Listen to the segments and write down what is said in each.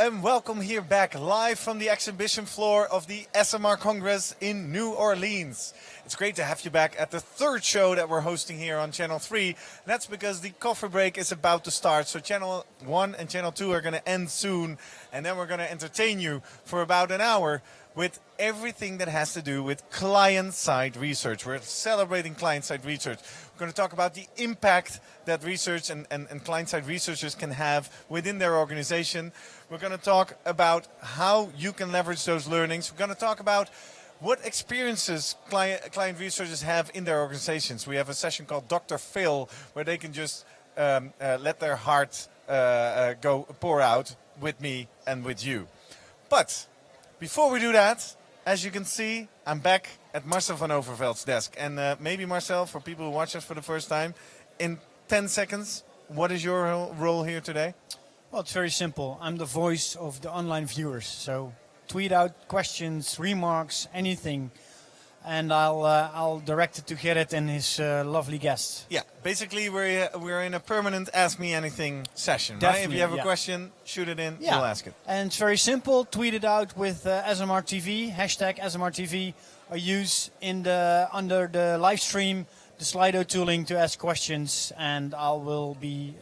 and welcome here back live from the exhibition floor of the ESOMAR Congress in New Orleans. It's great to have you back at the third show that we're hosting here on Channel 3. And that's because the coffee break is about to start. So Channel 1 and Channel 2 are going to end soon. And then we're going to entertain you for about an hour with everything that has to do with client-side research. We're celebrating client-side research. We're going to talk about the impact that research and client-side researchers can have within their organization. We're going to talk about how you can leverage those learnings. We're going to talk about what experiences client researchers have in their organizations. We have a session called Dr. Phil, where they can just let their heart pour out with me and with you. But before we do that, as you can see, I'm back at Marcel van Overveld's desk. And maybe Marcel, for people who watch us for the first time, in 10 seconds, what is your role here today? Well, it's very simple. I'm the voice of the online viewers. So tweet out questions, remarks, anything. And I'll direct it to Gerrit and his lovely guests. Yeah, basically we're in a permanent Ask Me Anything session, Definitely, right? If you have a question, shoot it in, we'll ask it. And it's very simple. Tweet it out with ESOMAR TV, hashtag ESOMAR TV, or use under the live stream the Slido tooling to ask questions, and I will be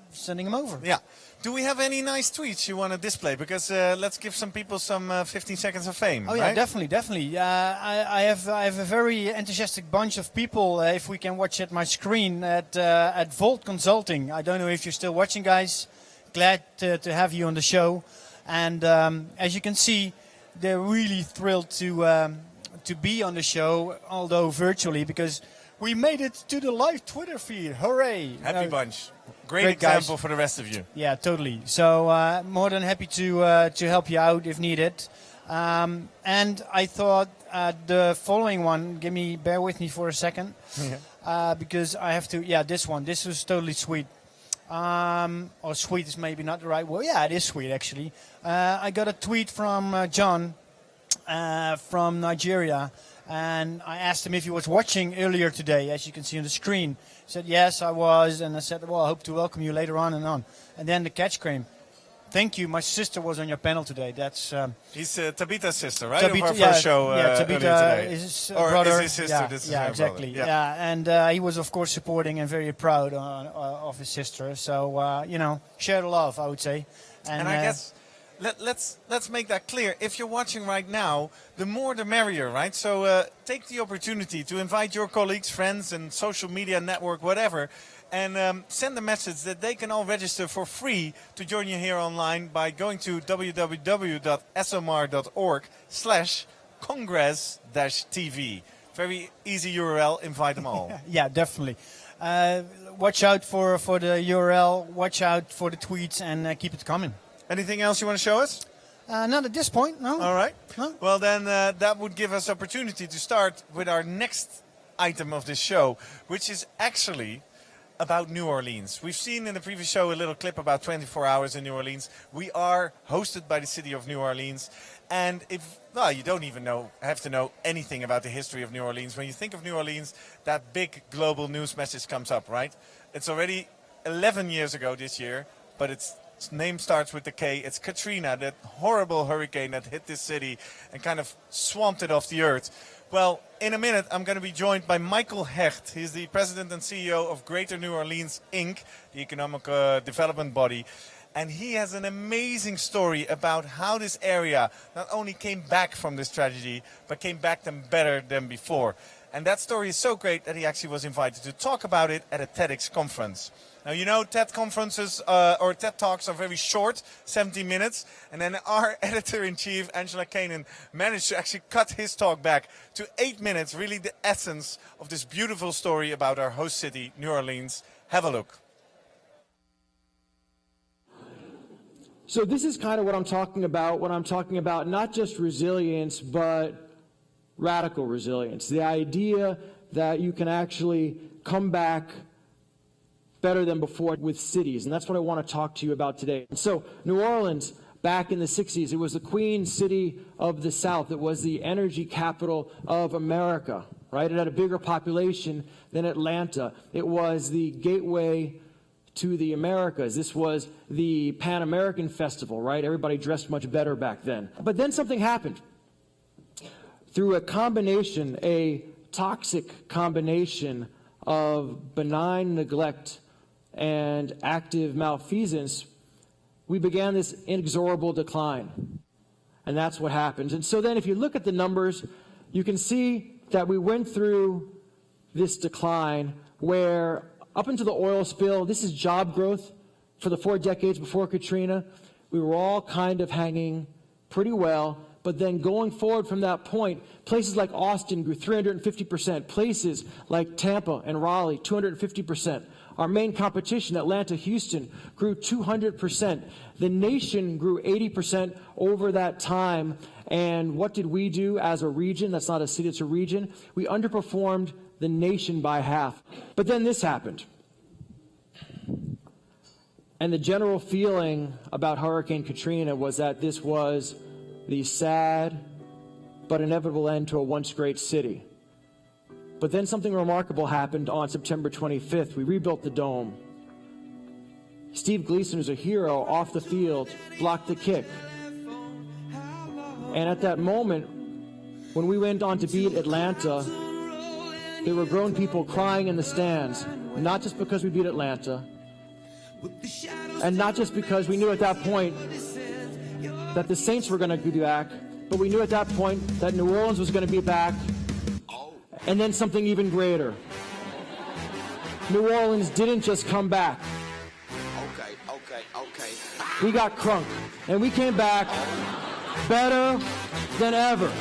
sending them over. Yeah. Do we have any nice tweets you want to display? Because let's give some people some 15 seconds of fame. Oh yeah, right? definitely. I have a very enthusiastic bunch of people. If we can watch at my screen at Volt Consulting. I don't know if you're still watching, guys. Glad to have you on the show. And as you can see, they're really thrilled to be on the show, although virtually, because we made it to the live Twitter feed. Hooray! Happy bunch. Great example for the rest of you. Yeah, totally. So more than happy to help you out if needed. And I thought the following one, bear with me for a second, because I have to, this one. This was totally sweet. Or sweet is maybe not the right word. Yeah, it is sweet actually. I got a tweet from John from Nigeria. And I asked him if he was watching earlier today, as you can see on the screen. He said, yes, I was. And I said, well, I hope to welcome you later on and on. And then the catch came. Thank you. My sister was on your panel today. That's He's Tabitha's sister, right? Tabitha, of our first show Tabitha is his brother. Is his sister. This is her exactly. brother. Yeah, and he was, of course, supporting and very proud of his sister. So, share the love, I would say. And I guess let's make that clear. If you're watching right now, the more the merrier, right? So take the opportunity to invite your colleagues, friends, and social media network, whatever, and send a message that they can all register for free to join you here online by going to www.esomar.org/congress-tv. Very easy URL. Invite them all. Yeah, definitely. Watch out for the URL. Watch out for the tweets, and keep it coming. Anything else you want to show us? Not at this point, no. All right. No? Well, then that would give us opportunity to start with our next item of this show, which is actually about New Orleans. We've seen in the previous show a little clip about 24 hours in New Orleans. We are hosted by the city of New Orleans. And you don't even have to know anything about the history of New Orleans. When you think of New Orleans, that big global news message comes up, right? It's already 11 years ago this year, but its name starts with the K. It's Katrina, that horrible hurricane that hit this city and kind of swamped it off the earth. Well, in a minute, I'm going to be joined by Michael Hecht. He's the president and CEO of Greater New Orleans, Inc., the economic development body. And he has an amazing story about how this area not only came back from this tragedy, but came back better than before. And that story is so great that he actually was invited to talk about it at a TEDx conference. Now, you know, TED conferences or TED Talks are very short, 17 minutes. And then our editor-in-chief, Angela Kanan, managed to actually cut his talk back to 8 minutes, really the essence of this beautiful story about our host city, New Orleans. Have a look. So this is kind of what I'm talking about when I'm talking about not just resilience, but radical resilience. The idea that you can actually come back better than before with cities. And that's what I want to talk to you about today. And so New Orleans, back in the 60s, it was the queen city of the South. It was the energy capital of America, right? It had a bigger population than Atlanta. It was the gateway to the Americas. This was the Pan American Festival, right? Everybody dressed much better back then. But then something happened. Through a combination, a toxic combination of benign neglect and active malfeasance, we began this inexorable decline. And that's what happened. And so then if you look at the numbers, you can see that we went through this decline where up until the oil spill, this is job growth for the 4 decades before Katrina. We were all kind of hanging pretty well. But then going forward from that point, places like Austin grew 350%. Places like Tampa and Raleigh, 250%. Our main competition, Atlanta, Houston, grew 200%. The nation grew 80% over that time. And what did we do as a region? That's not a city, it's a region. We underperformed the nation by half. But then this happened. And the general feeling about Hurricane Katrina was that this was the sad but inevitable end to a once great city. But then something remarkable happened on September 25th. We rebuilt the dome. Steve Gleason, who's a hero off the field, blocked the kick. And at that moment, when we went on to beat Atlanta, there were grown people crying in the stands, not just because we beat Atlanta, and not just because we knew at that point that the Saints were going to be back, but we knew at that point that New Orleans was going to be back, and then something even greater. New Orleans didn't just come back. Okay. We got crunk, and we came back better than ever.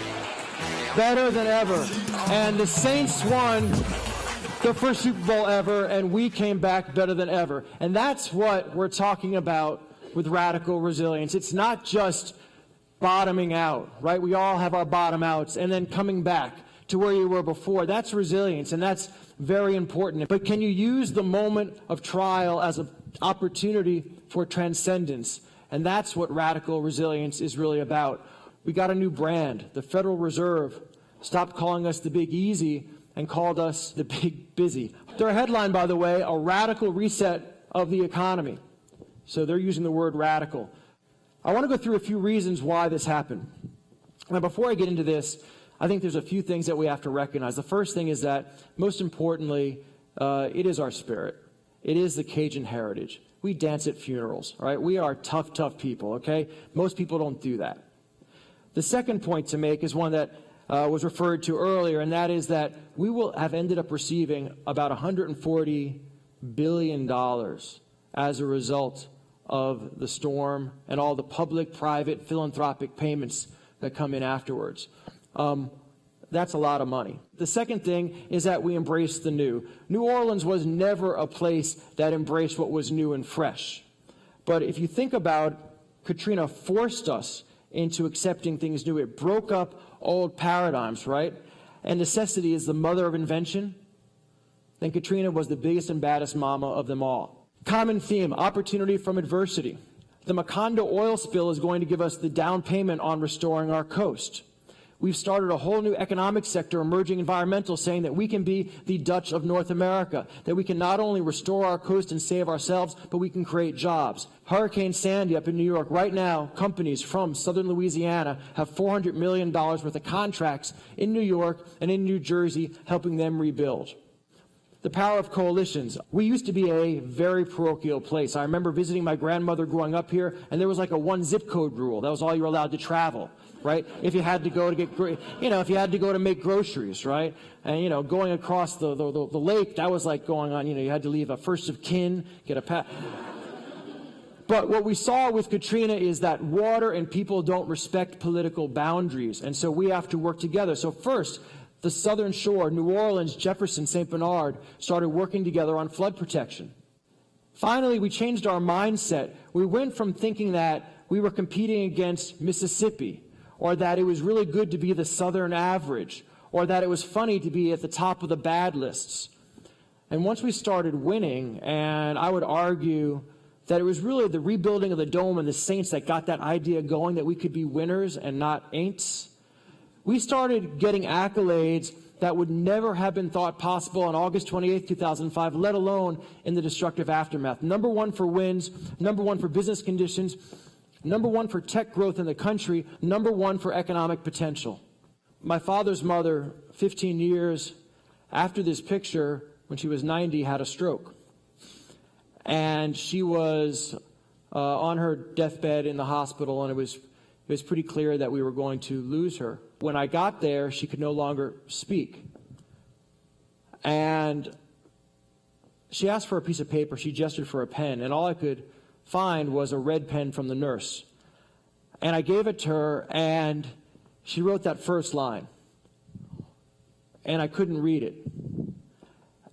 Better than ever. And the Saints won the first Super Bowl ever, and we came back better than ever. And that's what we're talking about with radical resilience. It's not just bottoming out, right? We all have our bottom outs and then coming back to where you were before. That's resilience, and that's very important. But can you use the moment of trial as an opportunity for transcendence? And that's what radical resilience is really about. We got a new brand. The Federal Reserve stopped calling us the Big Easy and called us the Big Busy. Their headline, by the way, a radical reset of the economy. So they're using the word radical. I want to go through a few reasons why this happened. Now, before I get into this, I think there's a few things that we have to recognize. The first thing is that, most importantly, it is our spirit. It is the Cajun heritage. We dance at funerals, right? We are tough, tough people, okay? Most people don't do that. The second point to make is one that was referred to earlier, and that is that we will have ended up receiving about $140 billion as a result of the storm and all the public, private, philanthropic payments that come in afterwards. That's a lot of money. The second thing is that we embrace the new. New Orleans was never a place that embraced what was new and fresh. But if you think about, Katrina forced us into accepting things new. It broke up old paradigms, right? And necessity is the mother of invention. Then Katrina was the biggest and baddest mama of them all. Common theme, opportunity from adversity. The Macondo oil spill is going to give us the down payment on restoring our coast. We've started a whole new economic sector, emerging environmental, saying that we can be the Dutch of North America, that we can not only restore our coast and save ourselves, but we can create jobs. Hurricane Sandy up in New York, right now, companies from southern Louisiana have $400 million worth of contracts in New York and in New Jersey, helping them rebuild. The power of coalitions. We used to be a very parochial place. I remember visiting my grandmother growing up here, and there was like a one zip code rule. That was all you were allowed to travel, right? If you had to go to get, if you had to go to make groceries, right? And, going across the lake, that was like going on, you had to leave a first of kin, get a But what we saw with Katrina is that water and people don't respect political boundaries, and so we have to work together. So first, the Southern Shore, New Orleans, Jefferson, St. Bernard started working together on flood protection. Finally, we changed our mindset. We went from thinking that we were competing against Mississippi, or that it was really good to be the Southern average, or that it was funny to be at the top of the bad lists. And once we started winning, and I would argue that it was really the rebuilding of the dome and the Saints that got that idea going that we could be winners and not ain'ts, we started getting accolades that would never have been thought possible on August 28, 2005, let alone in the destructive aftermath. Number one for wins, number one for business conditions, number one for tech growth in the country, number one for economic potential. My father's mother, 15 years after this picture, when she was 90, had a stroke. And she was on her deathbed in the hospital, and it was pretty clear that we were going to lose her. When I got there, she could no longer speak. And she asked for a piece of paper. She gestured for a pen, and all I could find was a red pen from the nurse. And I gave it to her, and she wrote that first line. And I couldn't read it.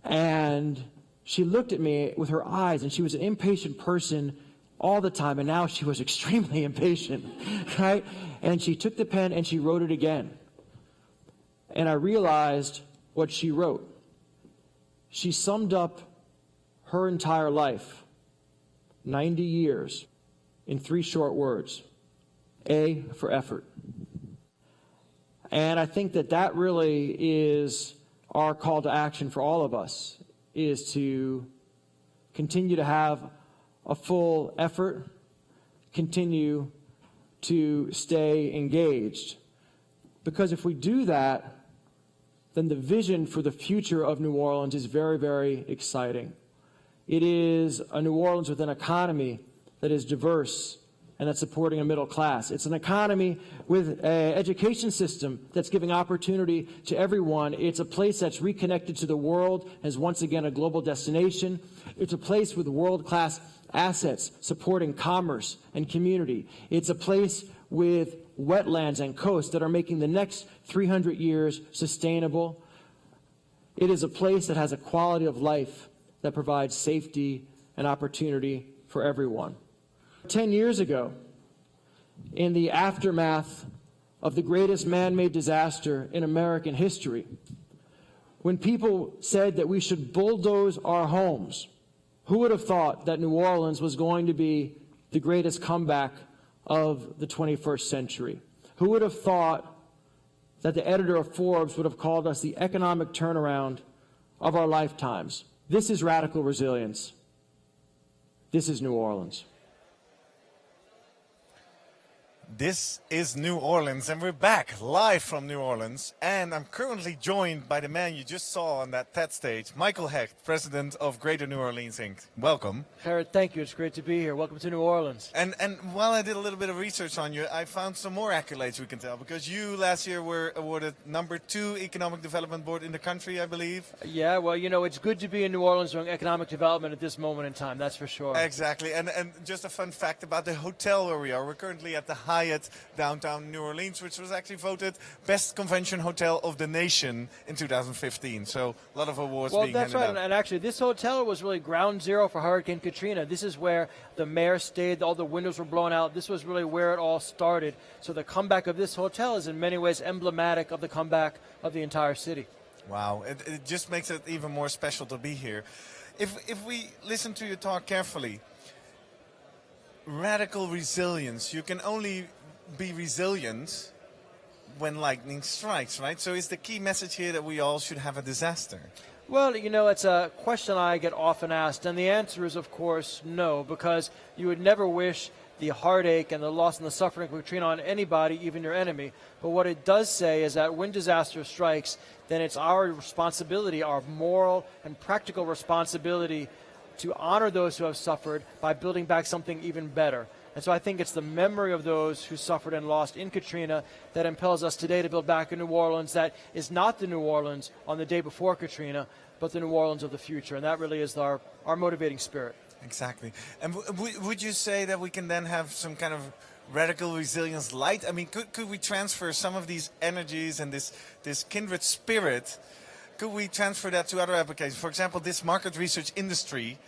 And she looked at me with her eyes, and she was an impatient person all the time, and now she was extremely impatient, right? And she took the pen and she wrote it again. And I realized what she wrote. She summed up her entire life, 90 years, in 3 short words. A for effort. And I think that that really is our call to action for all of us, is to continue to have a full effort, continue to stay engaged. Because if we do that, then the vision for the future of New Orleans is very, very exciting. It is a New Orleans with an economy that is diverse and that's supporting a middle class. It's an economy with an education system that's giving opportunity to everyone. It's a place that's reconnected to the world as once again a global destination. It's a place with world-class assets supporting commerce and community. It's a place with wetlands and coasts that are making the next 300 years sustainable. It is a place that has a quality of life that provides safety and opportunity for everyone. 10 years ago, in the aftermath of the greatest man-made disaster in American history, when people said that we should bulldoze our homes, who would have thought that New Orleans was going to be the greatest comeback of the 21st century? Who would have thought that the editor of Forbes would have called us the economic turnaround of our lifetimes? This is radical resilience. This is New Orleans. This is New Orleans, and we're back live from New Orleans. And I'm currently joined by the man you just saw on that TED stage, Michael Hecht, president of Greater New Orleans, Inc. Welcome. Jared, thank you. It's great to be here. Welcome to New Orleans. And while I did a little bit of research on you, I found some more accolades we can tell, because you last year were awarded #2 Economic Development Board in the country, I believe. Yeah, well, you know, it's good to be in New Orleans doing economic development at this moment in time, that's for sure. Exactly. And just a fun fact about the hotel where we are. We're currently at the Hyatt downtown New Orleans, which was actually voted best convention hotel of the nation in 2015. So a lot of awards being handed out. Well, that's right. And actually, this hotel was really ground zero for Hurricane Katrina. This is where the mayor stayed. All the windows were blown out. This was really where it all started. So the comeback of this hotel is in many ways emblematic of the comeback of the entire city. Wow. It just makes it even more special to be here. If we listen to your talk carefully, radical resilience. You can only be resilient when lightning strikes, right? So is the key message here that we all should have a disaster? Well, you know, it's a question I get often asked, and the answer is, of course, no, because you would never wish the heartache and the loss and the suffering of Katrina on anybody, even your enemy. But what it does say is that when disaster strikes, then it's our responsibility, our moral and practical responsibility, to honor those who have suffered by building back something even better. And so I think it's the memory of those who suffered and lost in Katrina that impels us today to build back a New Orleans that is not the New Orleans on the day before Katrina, but the New Orleans of the future. And that really is our motivating spirit. Exactly. And would you say that we can then have some kind of radical resilience light? I mean, could we transfer some of these energies and this kindred spirit, could we transfer that to other applications? For example, this market research industry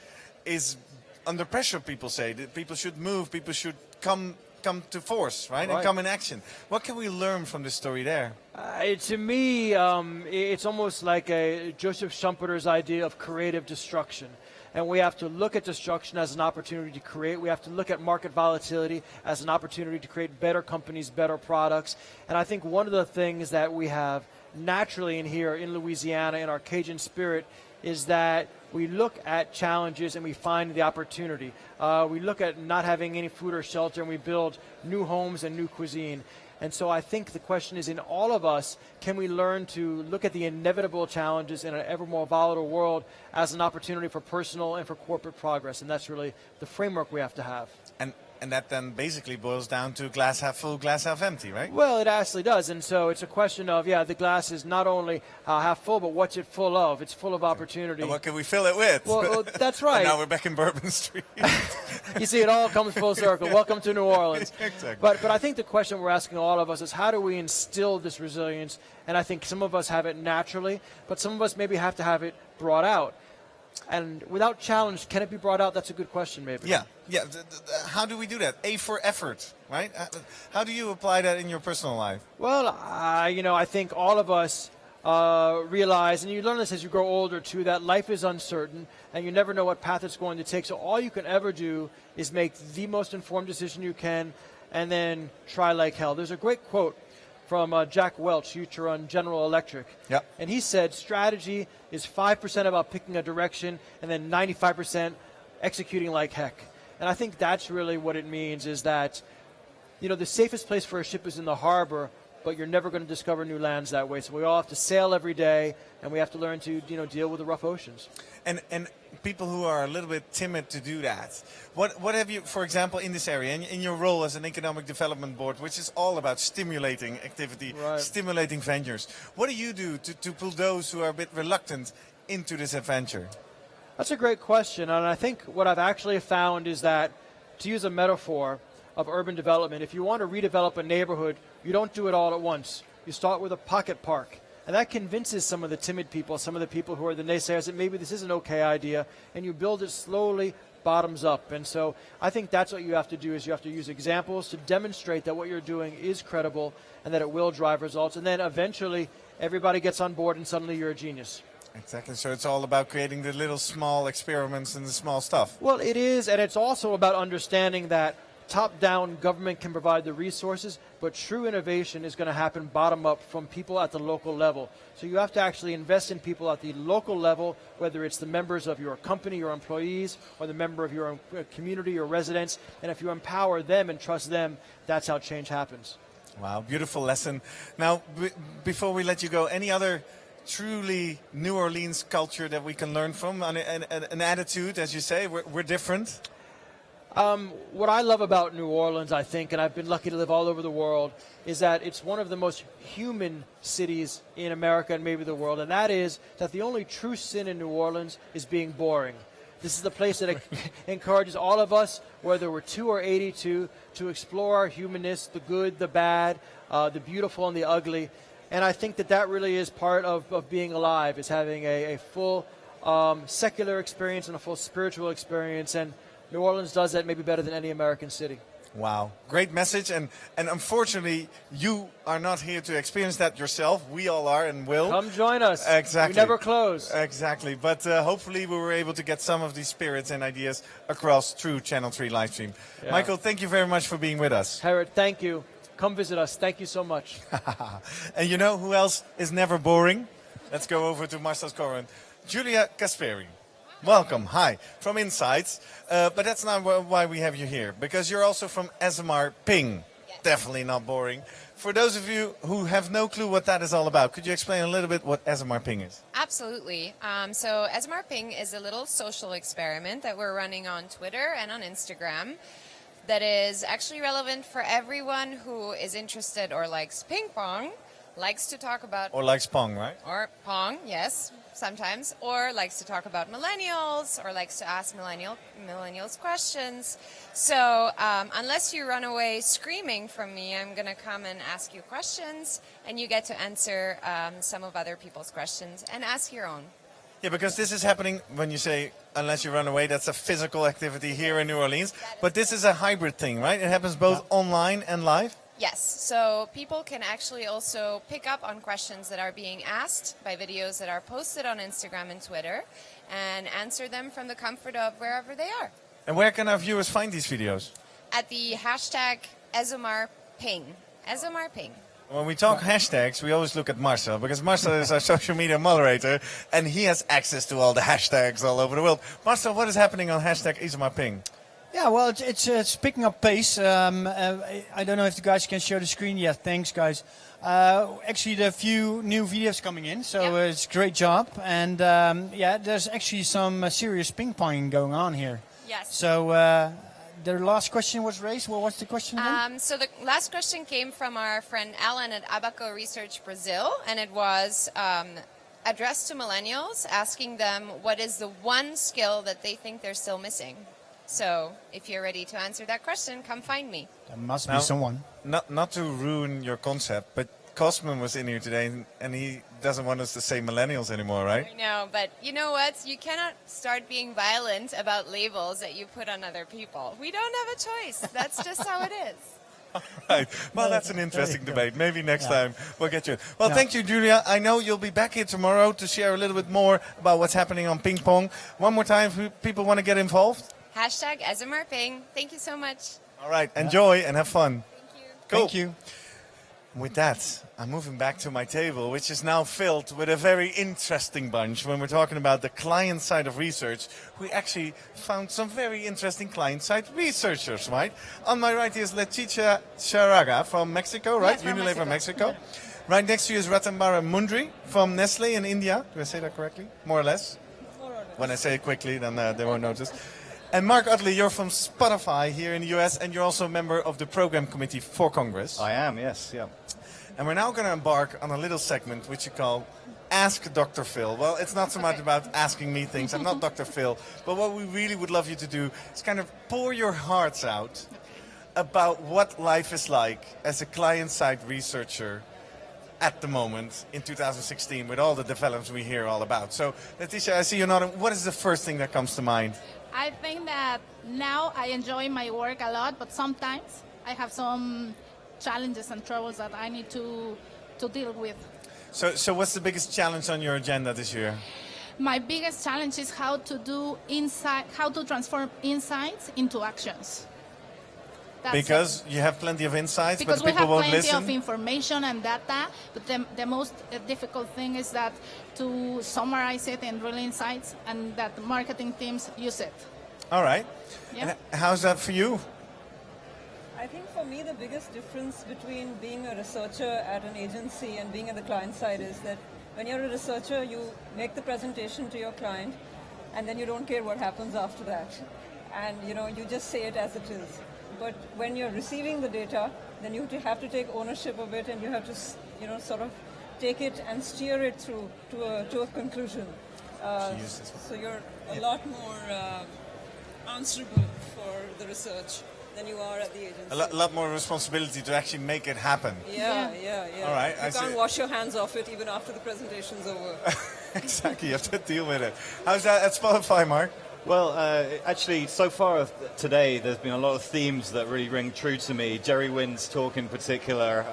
is under pressure, people say. That people should move, people should come to force, right? And come in action. What can we learn from this story there? To me, it's almost like a Joseph Schumpeter's idea of creative destruction. And we have to look at destruction as an opportunity to create. We have to look at market volatility as an opportunity to create better companies, better products. And I think one of the things that we have naturally in here in Louisiana in our Cajun spirit is that we look at challenges and we find the opportunity. We look at not having any food or shelter and we build new homes and new cuisine. And so I think the question is, in all of us, can we learn to look at the inevitable challenges in an ever more volatile world as an opportunity for personal and for corporate progress? And that's really the framework we have to have. And that then basically boils down to glass half full, glass half empty, right? Well, it actually does. And so it's a question of, the glass is not only half full, but what's it full of? It's full of opportunity. And what can we fill it with? Well, that's right. And now we're back in Bourbon Street. You see, it all comes full circle. Welcome to New Orleans. Exactly. But I think the question we're asking all of us is, how do we instill this resilience? And I think some of us have it naturally, but some of us maybe have to have it brought out. And without challenge, can it be brought out? That's a good question, maybe. Yeah. How do we do that? A for effort, right? How do you apply that in your personal life? Well, I think all of us realize, and you learn this as you grow older too, that life is uncertain and you never know what path it's going to take. So all you can ever do is make the most informed decision you can and then try like hell. There's a great quote from Jack Welch, who used to run General Electric. Yep. And he said strategy is 5% about picking a direction and then 95% executing like heck. And I think that's really what it means, is that, the safest place for a ship is in the harbor, but you're never going to discover new lands that way. So we all have to sail every day, and we have to learn to, deal with the rough oceans. And people who are a little bit timid to do that, what have you, for example, in this area, in your role as an economic development board, which is all about stimulating activity, right, stimulating ventures, what do you do to pull those who are a bit reluctant into this adventure? That's a great question, and I think what I've actually found is that, to use a metaphor of urban development, if you want to redevelop a neighborhood, you don't do it all at once. You start with a pocket park, and that convinces some of the timid people, some of the people who are the naysayers, that maybe this is an okay idea, and you build it slowly, bottoms up. And so I think that's what you have to do, is you have to use examples to demonstrate that what you're doing is credible and that it will drive results, and then eventually everybody gets on board and suddenly you're a genius. Exactly. So it's all about creating the little small experiments and the small stuff. Well, it is, and it's also about understanding that top-down government can provide the resources, but true innovation is going to happen bottom-up from people at the local level. So you have to actually invest in people at the local level, whether it's the members of your company, your employees, or the member of your community or residents. And if you empower them and trust them, that's how change happens. Wow, beautiful lesson. Now, before we let you go, any other truly New Orleans culture that we can learn from, an attitude, as you say, we're different? What I love about New Orleans, I think, and I've been lucky to live all over the world, is that it's one of the most human cities in America and maybe the world, and that is that the only true sin in New Orleans is being boring. This is the place that encourages all of us, whether we're 2 or 82, to explore our humanness, the good, the bad, the beautiful and the ugly. And I think that really is part of being alive, is having a full secular experience and a full spiritual experience. And New Orleans does that maybe better than any American city. Wow, great message. And unfortunately, you are not here to experience that yourself. We all are and will. Come join us. Exactly. We never close. Exactly. But hopefully we were able to get some of these spirits and ideas across through Channel 3 live stream. Yeah. Michael, thank you very much for being with us. Herod, thank you. Come visit us. Thank you so much. And you know who else is never boring? Let's go over to Marcel's corner. Julia Kasperi. Welcome. Hi. From Insights. But that's not why we have you here. Because you're also from ESOMAR Ping. Yes. Definitely not boring. For those of you who have no clue what that is all about, could you explain a little bit what ESOMAR Ping is? Absolutely. So ESOMAR Ping is a little social experiment that we're running on Twitter and on Instagram that is actually relevant for everyone who is interested or likes ping pong, likes to talk about... Or likes pong, right? Or pong, yes, sometimes. Or likes to talk about millennials, or likes to ask millennials questions. So unless you run away screaming from me, I'm going to come and ask you questions, and you get to answer some of other people's questions and ask your own. Yeah, because this is happening when you say, unless you run away, that's a physical activity here in New Orleans. But this is a hybrid thing, right? It happens both online and live? Yes, so people can actually also pick up on questions that are being asked by videos that are posted on Instagram and Twitter and answer them from the comfort of wherever they are. And where can our viewers find these videos? At the hashtag ESOMAR Ping. ESOMAR Ping. When we talk hashtags, we always look at Marcel, because Marcel is our social media moderator, and he has access to all the hashtags all over the world. Marcel, what is happening on hashtag ESOMARping? Yeah, well, it's picking up pace. I don't know if the guys can show the screen yet. Thanks, guys. Actually, there are a few new videos coming in, so it's a great job. And there's actually some serious ping-ponging going on here. Yes. So the last question was raised. What was the question again? So the last question came from our friend Alan at Abaco Research Brazil, and it was addressed to millennials, asking them what is the one skill that they think they're still missing. So if you're ready to answer that question, come find me. There must be someone. Not to ruin your concept, but Cosman was in here today, and he doesn't want us to say millennials anymore, right? I know, but you know what? You cannot start being violent about labels that you put on other people. We don't have a choice. That's just how it is. Right. Well, that's an interesting debate. Maybe next time we'll get you. Well, thank you, Julia. I know you'll be back here tomorrow to share a little bit more about what's happening on ping pong. One more time, if people want to get involved. Hashtag ESOMARping. Thank you so much. All right. Enjoy and have fun. Thank you. Cool. Thank you. With that, I'm moving back to my table, which is now filled with a very interesting bunch. When we're talking about the client side of research, we actually found some very interesting client side researchers, right? On my right is Leticia Charaga from Mexico, right? Yes, from Unilever Mexico. Right next to you is Ratambara Mundri from Nestle in India. Do I say that correctly? More or less? More or less. When I say it quickly, then they won't notice. And Mark Utley, you're from Spotify here in the US, and you're also a member of the program committee for Congress. I am, yes, yeah. And we're now going to embark on a little segment which you call Ask Dr. Phil. Well, it's not so much about asking me things. I'm not Dr. Phil. But what we really would love you to do is kind of pour your hearts out about what life is like as a client-side researcher at the moment in 2016 with all the developments we hear all about. So, Leticia, I see you're nodding. What is the first thing that comes to mind? I think that now I enjoy my work a lot, but sometimes I have some challenges and troubles that I need to deal with. So what's the biggest challenge on your agenda this year? My biggest challenge is how to transform insights into actions. That's Because you have plenty of insights, because but we people have won't plenty listen. of information and data, but the most difficult thing is that to summarize it in real insights and that the marketing teams use it. All right. Yeah. And how's that for you? I think for me the biggest difference between being a researcher at an agency and being at the client side is that when you're a researcher, you make the presentation to your client and then you don't care what happens after that. And you just say it as it is. But when you're receiving the data, then you have to take ownership of it, and you have to sort of take it and steer it through to a conclusion. So you're a lot more answerable for the research than you are at the agency. A lot more responsibility to actually make it happen. Yeah. All right, You can't wash your hands off it even after the presentation's over. Exactly, you have to deal with it. How's that at Spotify, Mark? Well, actually, so far today, there's been a lot of themes that really ring true to me. Jerry Wynn's talk in particular.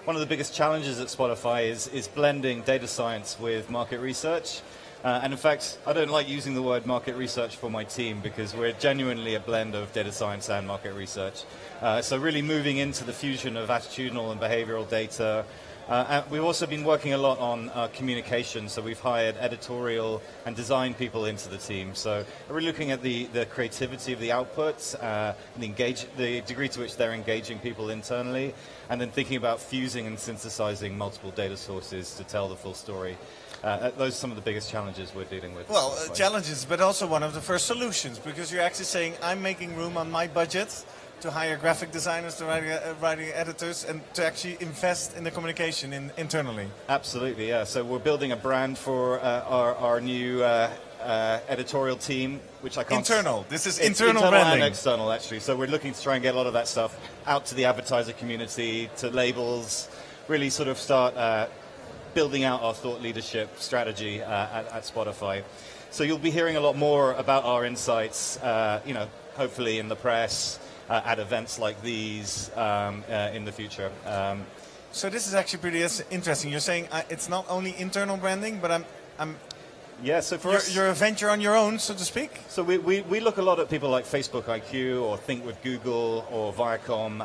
One of the biggest challenges at Spotify is blending data science with market research. And in fact, I don't like using the word market research for my team because we're genuinely a blend of data science and market research. So really moving into the fusion of attitudinal and behavioral data. And we've also been working a lot on communication, so we've hired editorial and design people into the team. So we're looking at the creativity of the outputs, the degree to which they're engaging people internally, and then thinking about fusing and synthesizing multiple data sources to tell the full story. Those are some of the biggest challenges we're dealing with. Well, challenges, but also one of the first solutions, because you're actually saying, I'm making room on my budget to hire graphic designers, to writing editors, and to actually invest in the communication internally. Absolutely, yeah. So we're building a brand for our new editorial team, which I can't... Internal. This is It's internal branding. and external, actually. So we're looking to try and get a lot of that stuff out to the advertiser community, to labels, really sort of start building out our thought leadership strategy at Spotify. So you'll be hearing a lot more about our insights, hopefully in the press, at events like these in the future. So this is actually pretty interesting. You're saying it's not only internal branding, but I'm Yeah, so for us, You're a venture on your own, so to speak? so we look a lot at people like Facebook IQ or Think with Google or Viacom,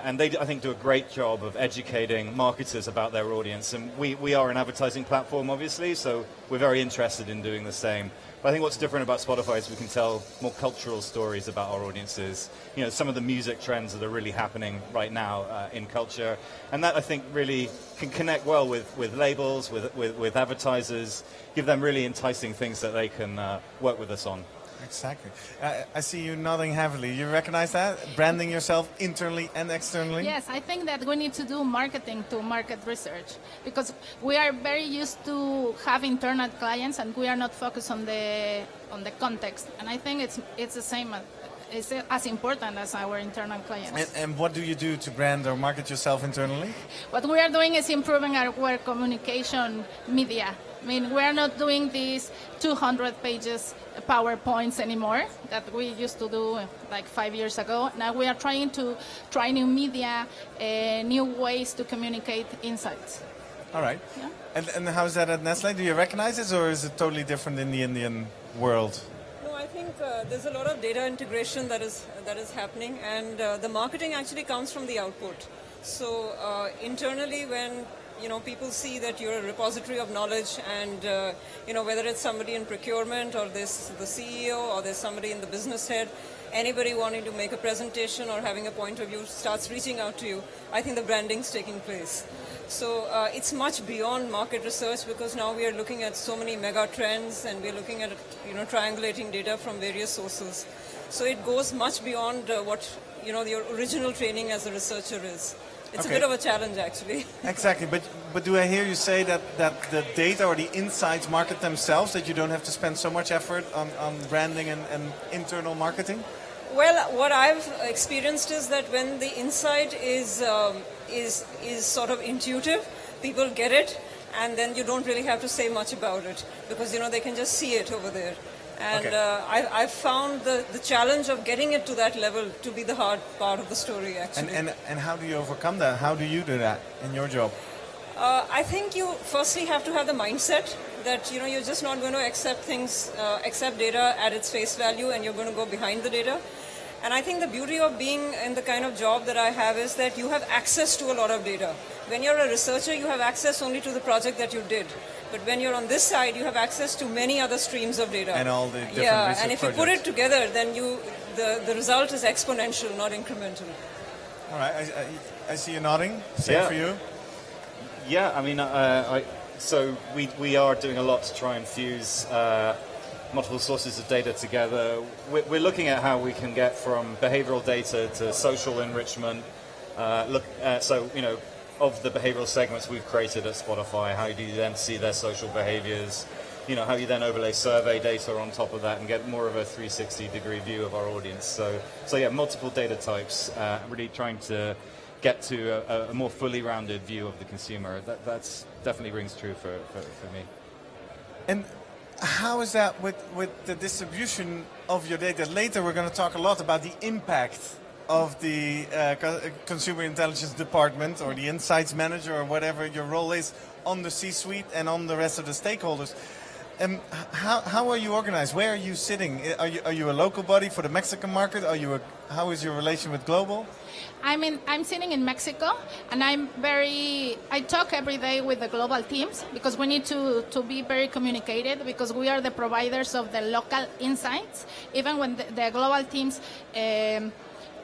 and they, I think, do a great job of educating marketers about their audience. And we are an advertising platform, obviously, so we're very interested in doing the same. But I think what's different about Spotify is we can tell more cultural stories about our audiences. You know, some of the music trends that are really happening right now in culture, and that I think really can connect well with labels, with advertisers, give them really enticing things that they can work with us on. Exactly. I see you nodding heavily. You recognize that? Branding yourself internally and externally? Yes, I think that we need to do marketing to market research because we are very used to have internal clients and we are not focused on the context. And I think it's the same. It's as important as our internal clients. And what do you do to brand or market yourself internally? What we are doing is improving our communication media. I mean, we are not doing these 200 pages PowerPoints anymore that we used to do like 5 years ago. Now we are trying to try new media, new ways to communicate insights. All right. Yeah. And how is that at Nestle? Do you recognize this, or is it totally different in the Indian world? No, I think there's a lot of data integration that is happening, and the marketing actually comes from the output. So internally, when people see that you're a repository of knowledge, and whether it's somebody in procurement or the CEO or there's somebody in the business head, anybody wanting to make a presentation or having a point of view starts reaching out to you, I think the branding's taking place. So it's much beyond market research because now we are looking at so many mega trends and we're looking at triangulating data from various sources. So it goes much beyond what your original training as a researcher is. It's Okay. a bit of a challenge, actually. Exactly, but do I hear you say that the data or the insights market themselves, that you don't have to spend so much effort on branding and internal marketing? Well, what I've experienced is that when the insight is sort of intuitive, people get it, and then you don't really have to say much about it because they can just see it over there. And Okay. I've found the challenge of getting it to that level to be the hard part of the story, actually. And how do you overcome that? How do you do that in your job? I think you firstly have to have the mindset that you're just not going to accept data at its face value, and you're going to go behind the data. And I think the beauty of being in the kind of job that I have is that you have access to a lot of data. When you're a researcher, you have access only to the project that you did. But when you're on this side, you have access to many other streams of data. And all the different research and if you put projects. it together, then the result is exponential, not incremental. All right, I see you nodding. Same Yeah. for you. Yeah, I mean, so we are doing a lot to try and fuse multiple sources of data together. We're looking at how we can get from behavioral data to social enrichment. Of the behavioral segments we've created at Spotify, how do you then see their social behaviors? How you then overlay survey data on top of that and get more of a 360-degree view of our audience. So yeah, multiple data types, really trying to get to a more fully rounded view of the consumer. That's definitely rings true for me. And how is that with the distribution of your data? Later we're going to talk a lot about the impact of the consumer intelligence department or the insights manager or whatever your role is on the C-suite and on the rest of the stakeholders. How are you organized? Where are you sitting? Are you a local body for the Mexican market? How is your relation with global? I'm sitting in Mexico, and I talk every day with the global teams because we need to be very communicated because we are the providers of the local insights. Even when the global teams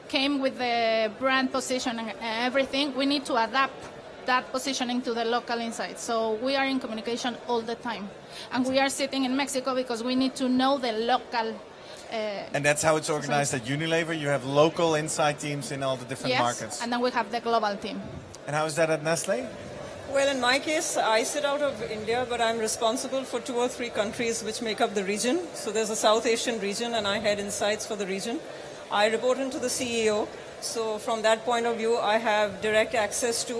came with the brand position and everything, we need to adapt that positioning to the local insights. So we are in communication all the time. And we are sitting in Mexico because we need to know the local and that's how it's organized at Unilever? You have local insight teams in all the different markets? Yes, and then we have the global team. And how is that at Nestle? Well, in my case, I sit out of India, but I'm responsible for 2 or 3 countries which make up the region. So there's a South Asian region, and I head insights for the region. I report into the CEO. So from that point of view, I have direct access to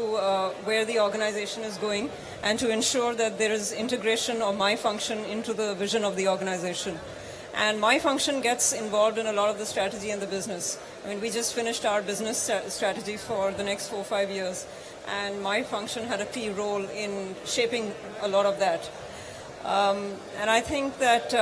where the organization is going and to ensure that there is integration of my function into the vision of the organization. And my function gets involved in a lot of the strategy and the business. I mean, we just finished our business strategy for the next 4 or 5 years, and my function had a key role in shaping a lot of that. And I think that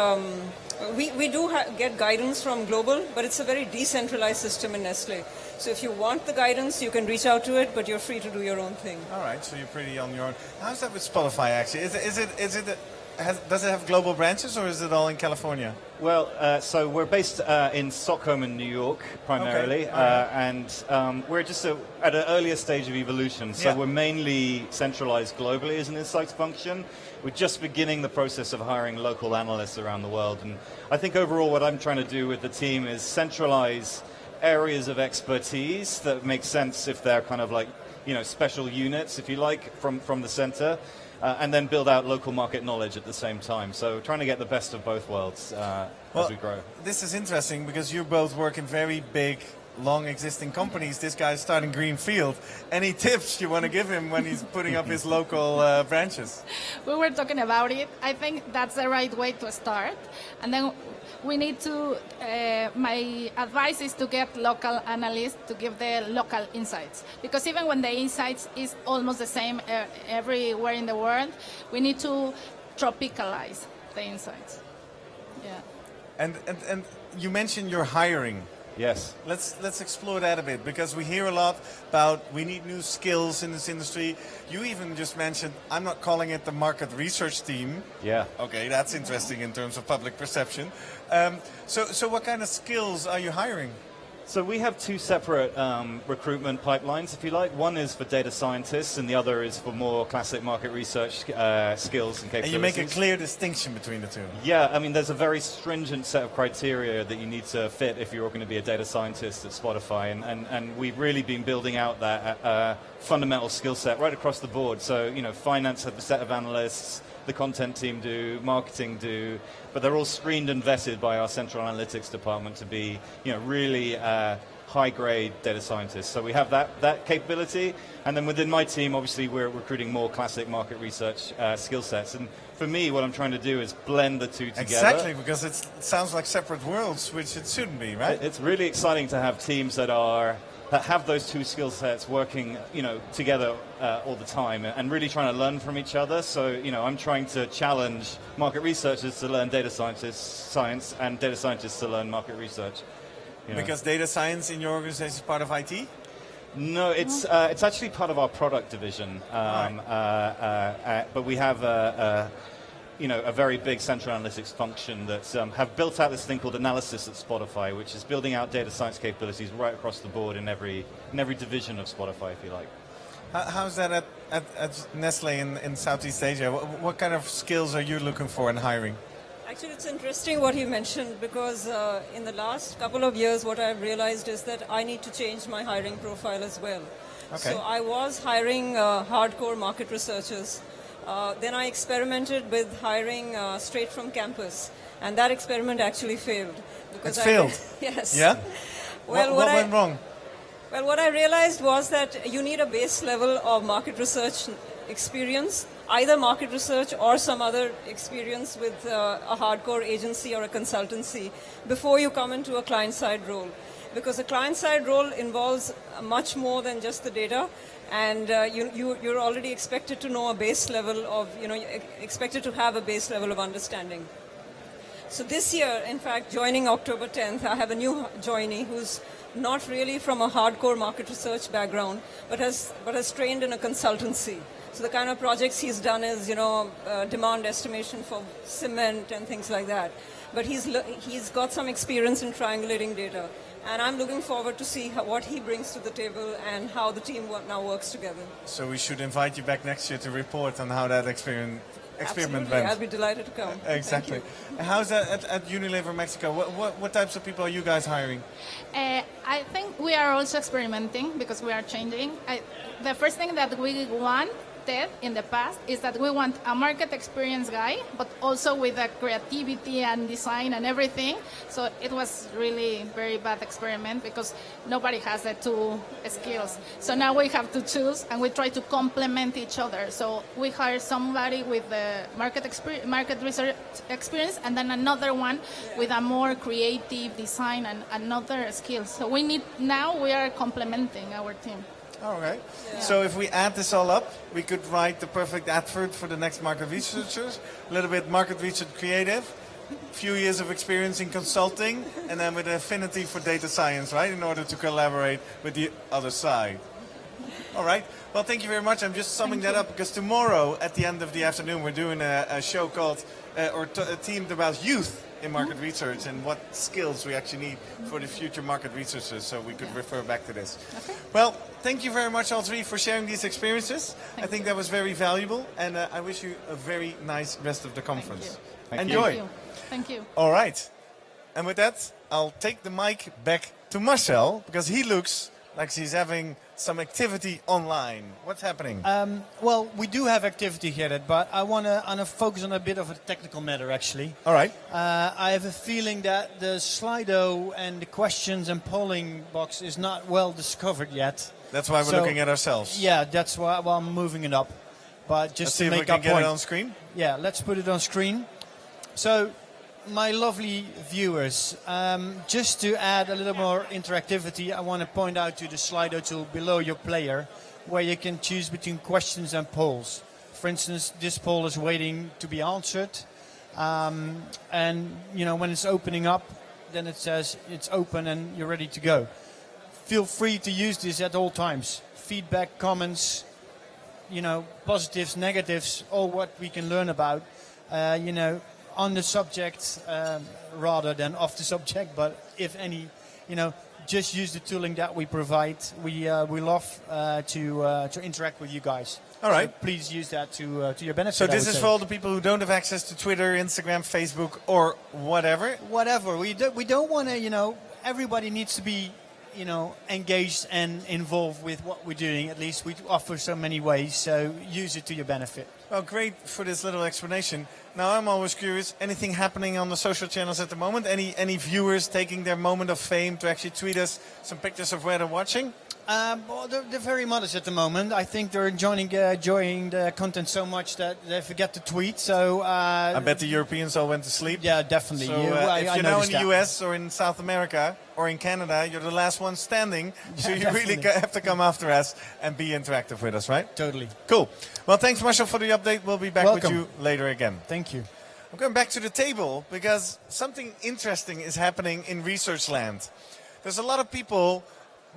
we do get guidance from global, but it's a very decentralized system in Nestle. So if you want the guidance, you can reach out to it, but you're free to do your own thing. All right, so you're pretty on your own. How's that with Spotify, actually? Does it have global branches, or is it all in California? Well, so we're based in Stockholm and New York primarily, Okay. and we're just at an earlier stage of evolution. So Yeah. we're mainly centralized globally as an insights function. We're just beginning the process of hiring local analysts around the world. And I think overall what I'm trying to do with the team is centralize areas of expertise that make sense if they're kind of like, special units, if you like, from the center. And then build out local market knowledge at the same time. So trying to get the best of both worlds as we grow. This is interesting because you both work in very big, long existing companies. This guy's starting greenfield. Any tips you want to give him when he's putting up his local branches? We were talking about it. I think that's the right way to start. And then we need to, my advice is to get local analysts to give the local insights. Because even when the insights is almost the same everywhere in the world, we need to tropicalize the insights. Yeah. And you mentioned your hiring. Yes. Let's explore that a bit, because we hear a lot about we need new skills in this industry. You even just mentioned, I'm not calling it the market research team. Yeah. Okay, that's interesting in terms of public perception. So what kind of skills are you hiring? So we have two separate recruitment pipelines, if you like. One is for data scientists, and the other is for more classic market research skills and capabilities. And you make a clear distinction between the two. Yeah, I mean, there's a very stringent set of criteria that you need to fit if you're going to be a data scientist at Spotify, and we've really been building out that fundamental skill set right across the board. So, finance have a set of analysts, the content team do, marketing do, but they're all screened and vetted by our central analytics department to be, really high-grade data scientists. So we have that capability, and then within my team, obviously, we're recruiting more classic market research skill sets. And for me, what I'm trying to do is blend the two together. Exactly, because it sounds like separate worlds, which it shouldn't be, right? It's really exciting to have teams that have those two skill sets working, together all the time, and really trying to learn from each other. So, I'm trying to challenge market researchers to learn data science, and data scientists to learn market research. Because data science in your organization is part of IT? No, it's actually part of our product division. But we have a very big central analytics function that have built out this thing called analysis at Spotify, which is building out data science capabilities right across the board in every division of Spotify, if you like. How's that at Nestle in Southeast Asia? What kind of skills are you looking for in hiring? Actually, it's interesting what you mentioned, because in the last couple of years, what I've realized is that I need to change my hiring profile as well. Okay. So I was hiring hardcore market researchers. Then I experimented with hiring straight from campus, and that experiment actually failed. It's failed? Yes. Yeah? Well, what went wrong? Well, what I realized was that you need a base level of market research experience, either market research or some other experience with a hardcore agency or a consultancy, before you come into a client-side role. Because a client-side role involves much more than just the data, and you're already expected to know a base level of, expected to have a base level of understanding. So this year, in fact, joining October 10th, I have a new joinee who's not really from a hardcore market research background, but has trained in a consultancy. So the kind of projects he's done is, demand estimation for cement and things like that. But he's got some experience in triangulating data. And I'm looking forward to see what he brings to the table and how the team now works together. So we should invite you back next year to report on how that experiment Absolutely. went. I'll be delighted to come. Exactly. And how's that at Unilever Mexico? What types of people are you guys hiring? I think we are also experimenting because we are changing. The first thing that we wanted in the past is that we want a market experience guy, but also with a creativity and design and everything. So it was really very bad experiment because nobody has the two skills. So now we have to choose, and we try to complement each other. So we hire somebody with the market research experience, and then another one with a more creative design and another skills. So we are complementing our team. All right. So if we add this all up, we could write the perfect advert for the next market researchers. A little bit market research creative, few years of experience in consulting, and then with an affinity for data science, right? In order to collaborate with the other side. All right. Well, thank you very much. I'm just summing that up because tomorrow at the end of the afternoon we're doing a show called themed about youth in market research and what skills we actually need for the future market researchers, so we could refer back to this. Okay. Well, thank you very much all three for sharing these experiences. I think that was very valuable, and I wish you a very nice rest of the conference. Enjoy. Thank you. All right. And with that, I'll take the mic back to Marcel because he looks like he's having some activity online. What's happening? Well, we do have activity here, but I want to focus on a bit of a technical matter, actually. All right. I have a feeling that the Slido and the questions and polling box is not well discovered yet. That's why we're looking at ourselves. Yeah, that's why I'm moving it up. But just Let's to see make if we up can point. get it on screen. Yeah, let's put it on screen. So, my lovely viewers, just to add a little more interactivity, I want to point out to the Slido tool below your player, where you can choose between questions and polls. For instance, this poll is waiting to be answered, and when it's opening up, then it says it's open and you're ready to go. Feel free to use this at all times. Feedback, comments, positives, negatives, all what we can learn about, on the subject rather than off the subject, but if any, just use the tooling that we provide. We love to interact with you guys. All right. So please use that to your benefit. So this is for all the people who don't have access to Twitter, Instagram, Facebook, or whatever? Whatever. We don't want to, everybody needs to be, engaged and involved with what we're doing. At least we offer so many ways, so use it to your benefit. Well, great for this little explanation. Now, I'm always curious, anything happening on the social channels at the moment? Any viewers taking their moment of fame to actually tweet us some pictures of where they're watching? Well, they're very modest at the moment. I think they're enjoying the content so much that they forget to tweet. So I bet the Europeans all went to sleep. Yeah, definitely. So if you're now in the US or in South America or in Canada, you're the last one standing. So you really have to come after us and be interactive with us, right? Totally. Cool. Well, thanks, Marshall, for the update. We'll be back with you later again. Thank you. I'm going back to the table because something interesting is happening in research land. There's a lot of people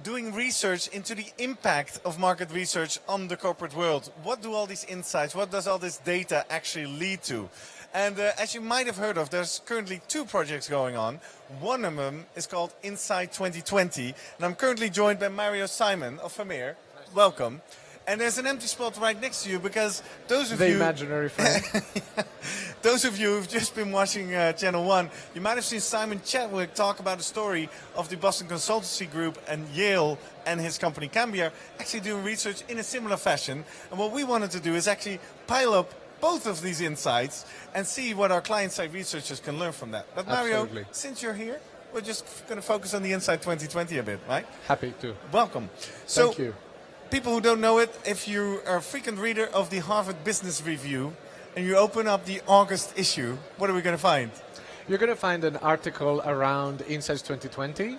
doing research into the impact of market research on the corporate world. What do all these insights, what does all this data actually lead to? And as you might have heard of, there's currently 2 projects going on. One of them is called Insight 2020. And I'm currently joined by Mario Simon of Vermeer. Welcome. And there's an empty spot right next to you because those of you... The imaginary friend. Those of you who've just been watching Channel 1, you might have seen Simon Chadwick talk about the story of the Boston Consultancy Group and Yale and his company Cambia actually doing research in a similar fashion. And what we wanted to do is actually pile up both of these insights and see what our client-side researchers can learn from that. But Mario, since you're here, we're just going to focus on the Insight 2020 a bit, right? Happy to. Welcome. Thank you. People who don't know it, if you are a frequent reader of the Harvard Business Review and you open up the August issue, what are we going to find? You're going to find an article around Insights 2020.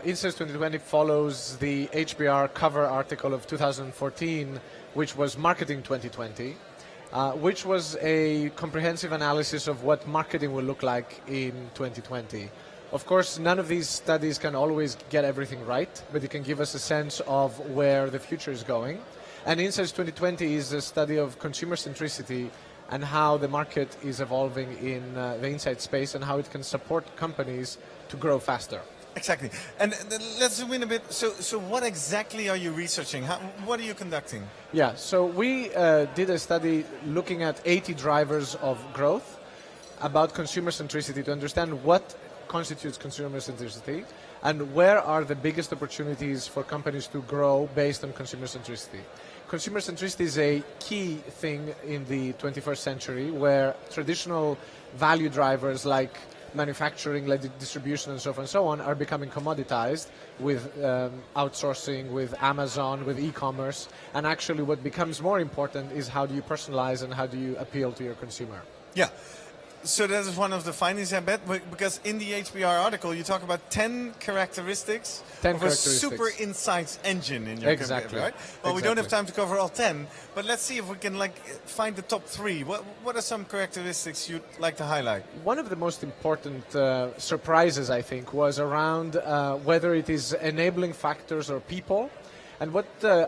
Insights 2020 follows the HBR cover article of 2014, which was Marketing 2020, which was a comprehensive analysis of what marketing will look like in 2020. Of course, none of these studies can always get everything right, but it can give us a sense of where the future is going. And Insights 2020 is a study of consumer centricity and how the market is evolving in the insight space and how it can support companies to grow faster. Exactly. And let's zoom in a bit. So what exactly are you researching? What are you conducting? Yeah, so we did a study looking at 80 drivers of growth about consumer centricity to understand what constitutes consumer centricity and where are the biggest opportunities for companies to grow based on consumer centricity. Consumer centricity is a key thing in the 21st century where traditional value drivers like manufacturing, like distribution and so on are becoming commoditized with outsourcing, with Amazon, with e-commerce, and actually what becomes more important is how do you personalize and how do you appeal to your consumer. Yeah. So that is one of the findings, I bet, because in the HBR article you talk about 10 characteristics 10 of characteristics. a super insights engine in your Exactly. computer, right? Well, we don't have time to cover all 10, but let's see if we can find the top 3. What are some characteristics you'd like to highlight? One of the most important surprises, I think, was around whether it is enabling factors or people. And what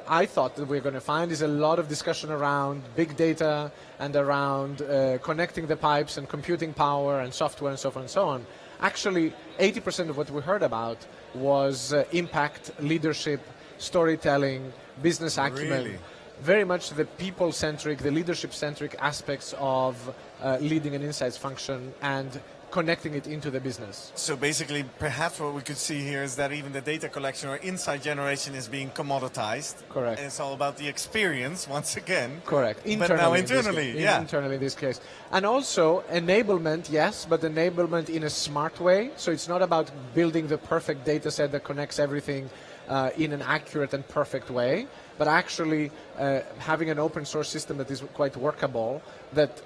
I thought that we're going to find is a lot of discussion around big data and around connecting the pipes and computing power and software and so forth and so on. Actually, 80% of what we heard about was impact, leadership, storytelling, business acumen. Really? Very much the people-centric, the leadership-centric aspects of leading an insights function and connecting it into the business. So basically, perhaps what we could see here is that even the data collection or insight generation is being commoditized. Correct. And it's all about the experience, once again. Correct. But now internally, Internally in this case. And also enablement, yes, but enablement in a smart way. So it's not about building the perfect data set that connects everything in an accurate and perfect way, but actually having an open source system that is quite workable, that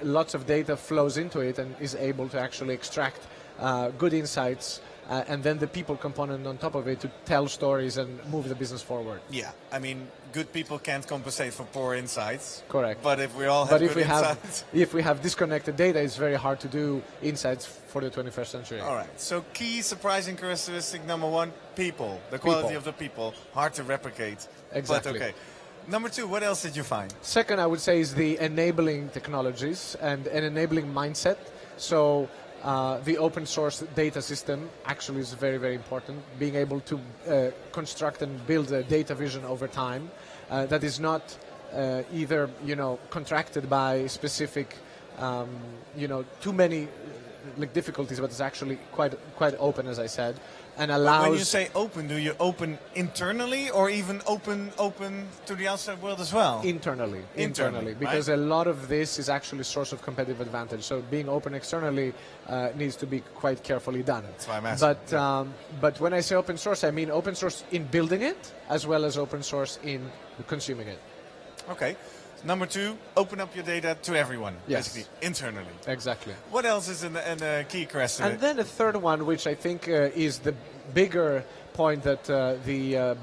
lots of data flows into it and is able to actually extract good insights and then the people component on top of it to tell stories and move the business forward. Yeah, I mean, good people can't compensate for poor insights. Correct. But if we all have good insights... if we have disconnected data, it's very hard to do insights for the 21st century. All right, so key surprising characteristic number 1, people. The quality of the people, hard to replicate. Exactly. But okay. Number 2, what else did you find? Second, I would say, is the enabling technologies and an enabling mindset. So the open source data system actually is very, very important. Being able to construct and build a data vision over time that is not either, contracted by specific, too many difficulties, but it's actually quite open, as I said. And allows. When you say open, do you open internally or even open to the outside world as well? Internally, because right? a lot of this is actually a source of competitive advantage. So being open externally needs to be quite carefully done. That's why I'm asking. But when I say open source, I mean open source in building it as well as open source in consuming it. Okay. Number 2, open up your data to everyone, yes. basically, internally. Exactly. What else is in the key characteristic? And then a third one, which I think is the bigger point that the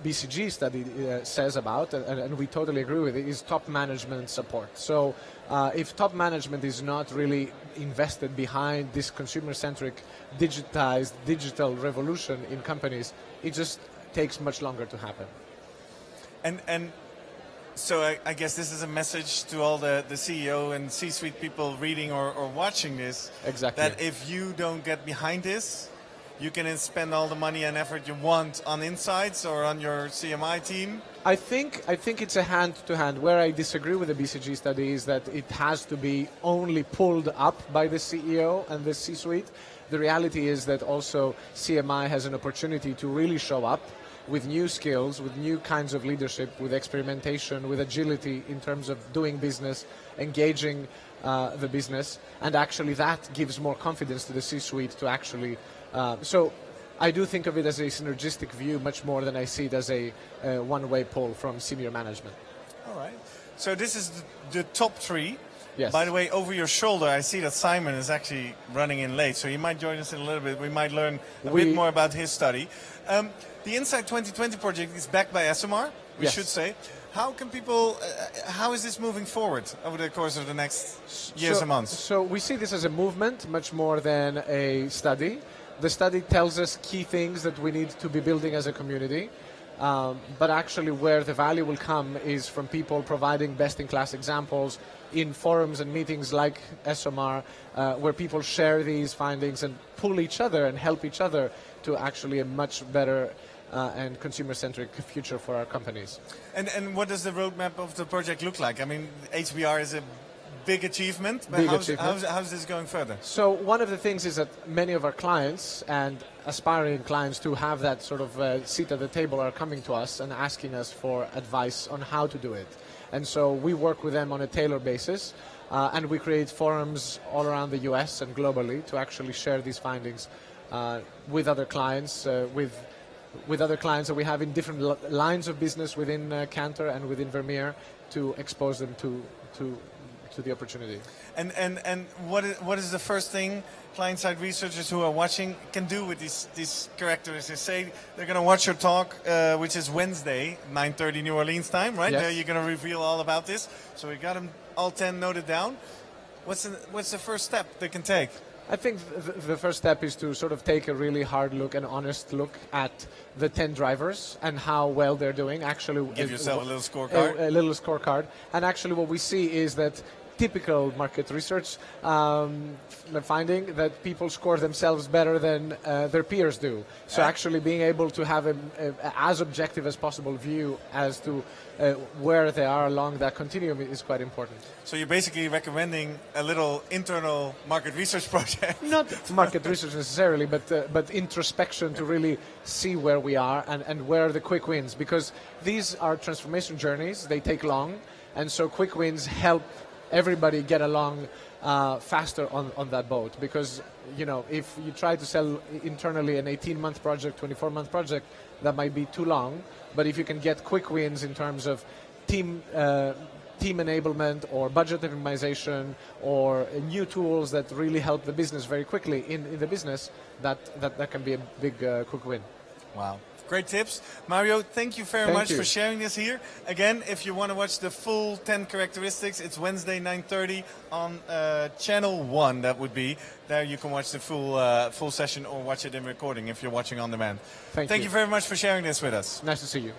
BCG study says about, and we totally agree with it, is top management support. So if top management is not really invested behind this consumer-centric, digitized, digital revolution in companies, it just takes much longer to happen. And so I guess this is a message to all the CEO and C-suite people reading or watching this. Exactly. That if you don't get behind this, you can spend all the money and effort you want on insights or on your CMI team. I think it's a hand-to-hand. Where I disagree with the BCG study is that it has to be only pulled up by the CEO and the C-suite. The reality is that also CMI has an opportunity to really show up with new skills, with new kinds of leadership, with experimentation, with agility in terms of doing business, engaging the business, and actually that gives more confidence to the C-suite to actually... So I do think of it as a synergistic view much more than I see it as a one-way pull from senior management. All right. So this is the top 3. Yes. By the way, over your shoulder, I see that Simon is actually running in late, so he might join us in a little bit. We might learn a bit more about his study. The Insight 2020 project is backed by ESOMAR, we yes. should say. How can people, how is this moving forward over the course of the next years and months? So we see this as a movement much more than a study. The study tells us key things that we need to be building as a community. But actually where the value will come is from people providing best-in-class examples in forums and meetings like ESOMAR, where people share these findings and pull each other and help each other to actually a much better and consumer-centric future for our companies. And what does the roadmap of the project look like? I mean, HBR is a big achievement, but how's this going further? So one of the things is that many of our clients and aspiring clients to have that sort of seat at the table are coming to us and asking us for advice on how to do it. And so we work with them on a tailored basis, and we create forums all around the US and globally to actually share these findings with other clients, with other clients that we have in different lines of business within Cantor and within Vermeer, to expose them to to the opportunity. And what is the first thing client-side researchers who are watching can do with these characteristics? Say they're going to watch your talk, which is Wednesday, 9:30 New Orleans time, right? Yes. You're going to reveal all about this. So we got them all 10 noted down. What's the first step they can take? I think the first step is to sort of take a really hard look and honest look at the 10 drivers and how well they're doing. Actually, Give yourself a little scorecard. A little scorecard. And actually what we see is that typical market research finding that people score themselves better than their peers do. So actually being able to have as objective as possible view as to where they are along that continuum is quite important. So you're basically recommending a little internal market research project. Not market research necessarily, but introspection to really see where we are and where are the quick wins. Because these are transformation journeys, they take long, and so quick wins help everybody get along faster on that boat. Because, you know, if you try to sell internally an 18-month project, 24-month project, that might be too long. But if you can get quick wins in terms of team enablement or budget optimization or new tools that really help the business very quickly in the business, that can be a big quick win. Wow. Great tips. Mario, thank you very much for sharing this here. Again, if you want to watch the full 10 characteristics, it's Wednesday, 9:30 on channel 1, that would be. There you can watch the full session or watch it in recording if you're watching on demand. Thank you very much for sharing this with us. Nice to see you.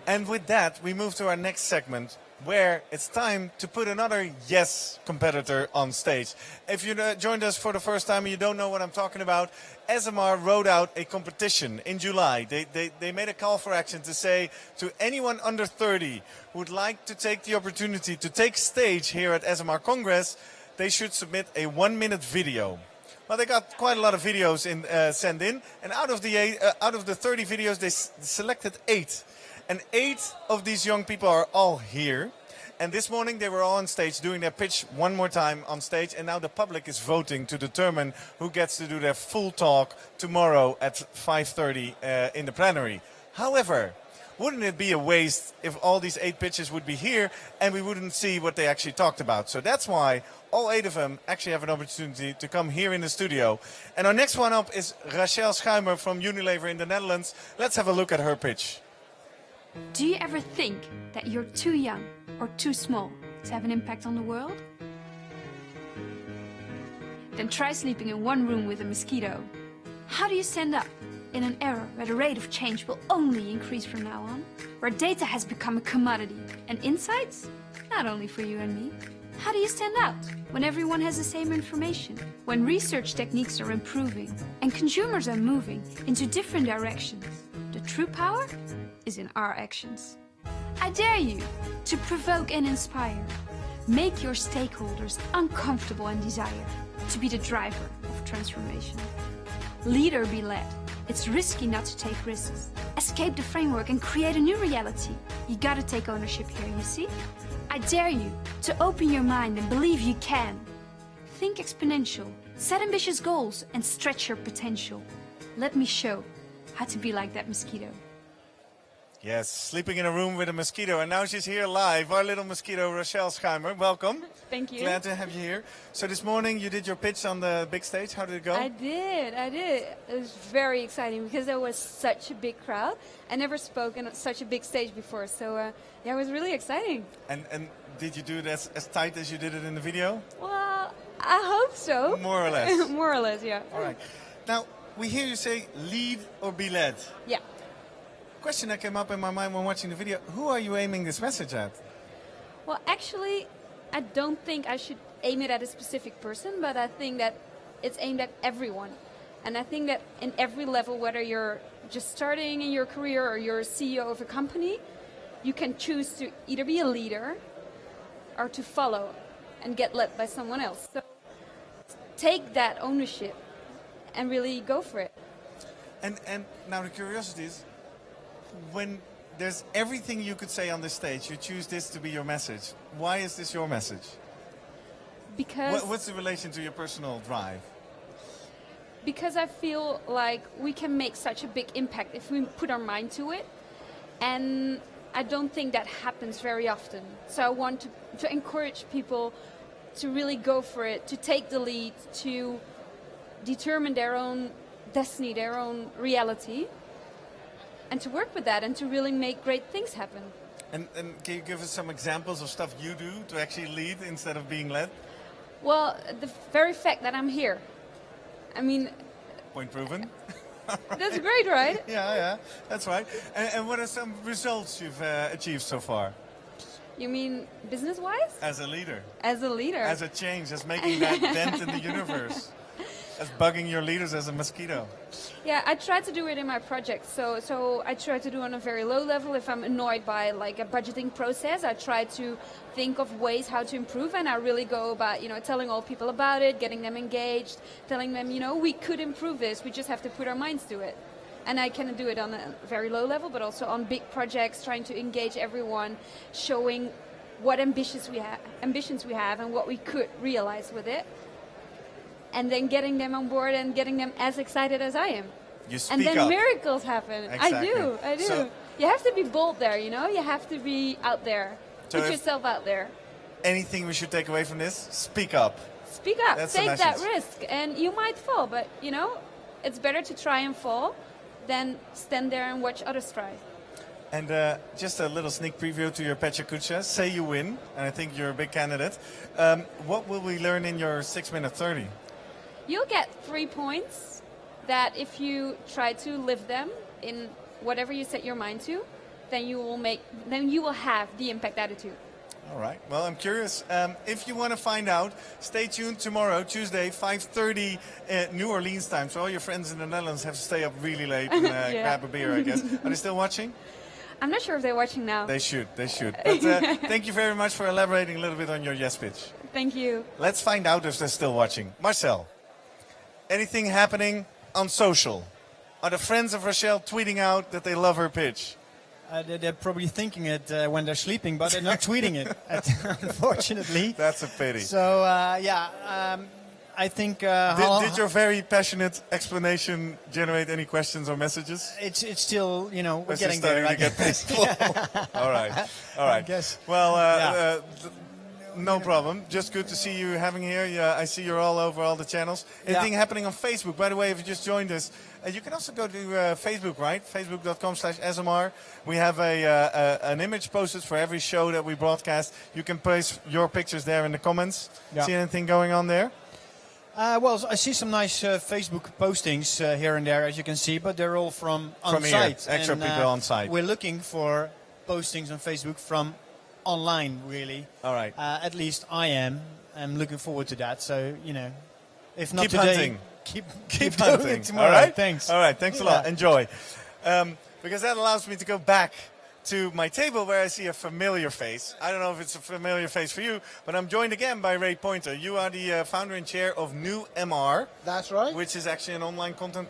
And with that, we move to our next segment, where it's time to put another yes competitor on stage. If you joined us for the first time and you don't know what I'm talking about, ESOMAR wrote out a competition in July. They made a call for action to say to anyone under 30 who would like to take the opportunity to take stage here at ESOMAR Congress, they should submit a 1-minute video. Well, they got quite a lot of videos sent in, and out of the 30 videos, they selected 8. And 8 of these young people are all here. And this morning they were all on stage doing their pitch one more time on stage. And now the public is voting to determine who gets to do their full talk tomorrow at 5:30 in the plenary. However, wouldn't it be a waste if all these 8 pitches would be here and we wouldn't see what they actually talked about? So that's why all 8 of them actually have an opportunity to come here in the studio. And our next one up is Rachel Schuimer from Unilever in the Netherlands. Let's have a look at her pitch. Do you ever think that you're too young or too small to have an impact on the world? Then try sleeping in one room with a mosquito. How do you stand up in an era where the rate of change will only increase from now on? Where data has become a commodity and insights? Not only for you and me. How do you stand out when everyone has the same information? When research techniques are improving and consumers are moving into different directions? The true power is in our actions. I dare you to provoke and inspire. Make your stakeholders uncomfortable and desire to be the driver of transformation. Lead or be led. It's risky not to take risks. Escape the framework and create a new reality. You gotta take ownership here, you see? I dare you to open your mind and believe you can. Think exponential, set ambitious goals and stretch your potential. Let me show how to be like that mosquito. Yes, sleeping in a room with a mosquito. And now she's here live, our little mosquito, Rachel Schuimer. Welcome. Thank you. Glad to have you here. So this morning you did your pitch on the big stage. How did it go? I did. It was very exciting because there was such a big crowd. I never spoken on such a big stage before. So yeah, it was really exciting. And did you do it as tight as you did it in the video? Well, I hope so. More or less. More or less, yeah. All right. Now, we hear you say lead or be led. Yeah. Question that came up in my mind when watching the video: who are you aiming this message at? Well, actually, I don't think I should aim it at a specific person, but I think that it's aimed at everyone. And I think that in every level, whether you're just starting in your career or you're a CEO of a company, you can choose to either be a leader or to follow and get led by someone else. So take that ownership and really go for it. And now the curiosity is, when there's everything you could say on this stage, you choose this to be your message. Why is this your message? Because what's the relation to your personal drive? Because I feel like we can make such a big impact if we put our mind to it. And I don't think that happens very often. So I want to encourage people to really go for it, to take the lead, to determine their own destiny, their own reality, and to work with that and to really make great things happen. And can you give us some examples of stuff you do to actually lead instead of being led? Well, the very fact that I'm here, I mean... Point proven. That's great, right? Yeah, that's right. And what are some results you've achieved so far? You mean business-wise? As a leader. As a leader. As a change, as making that dent in the universe. As bugging your leaders as a mosquito. Yeah, I try to do it in my projects. So I try to do it on a very low level. If I'm annoyed by like a budgeting process, I try to think of ways how to improve, and I really go about, telling all people about it, getting them engaged, telling them, we could improve this. We just have to put our minds to it. And I can do it on a very low level, but also on big projects, trying to engage everyone, showing what ambitions we have and what we could realize with it. And then getting them on board and getting them as excited as I am. You speak and then up. Miracles happen. Exactly. I do. So you have to be bold there, You have to be out there. So Put yourself out there. Anything we should take away from this? Speak up. Speak up. That's Take the that message. risk. And you might fall, but, it's better to try and fall than stand there and watch others try. And just a little sneak preview to your Pecha Kucha. Say you win, and I think you're a big candidate. What will we learn in your 6-minute 30? You'll get 3 points that if you try to live them in whatever you set your mind to, then you will have the impact attitude. All right. Well, I'm curious. If you want to find out, stay tuned tomorrow, Tuesday, 5:30 New Orleans time. So all your friends in the Netherlands have to stay up really late and grab a beer, I guess. Are they still watching? I'm not sure if they're watching now. They should. But thank you very much for elaborating a little bit on your yes pitch. Thank you. Let's find out if they're still watching. Marcel, anything happening on social? Are the friends of Rochelle tweeting out that they love her pitch? They're probably thinking it when they're sleeping, but they're not tweeting it, unfortunately. That's a pity. So, I think... Did your very passionate explanation generate any questions or messages? It's still, we're As getting you're there. starting to get peaceful. All right. I guess. Well, no problem. Just good to see you having here. Yeah, I see you're all over all the channels. Anything happening on Facebook? By the way, if you just joined us, you can also go to Facebook, right? Facebook.com/ESOMAR. We have an image posted for every show that we broadcast. You can place your pictures there in the comments. Yeah. See anything going on there? Well, I see some nice Facebook postings here and there, as you can see, but they're all from on From here, site. extra people on site. We're looking for postings on Facebook from online, really. All right. At least I am. I'm looking forward to that. So, if not Keep today, hunting. keep hunting. doing it tomorrow. All right? Thanks. All right. Thanks a lot. Enjoy. Because that allows me to go back to my table where I see a familiar face. I don't know if it's a familiar face for you, but I'm joined again by Ray Pointer. You are the founder and chair of New MR. That's right. Which is actually an online content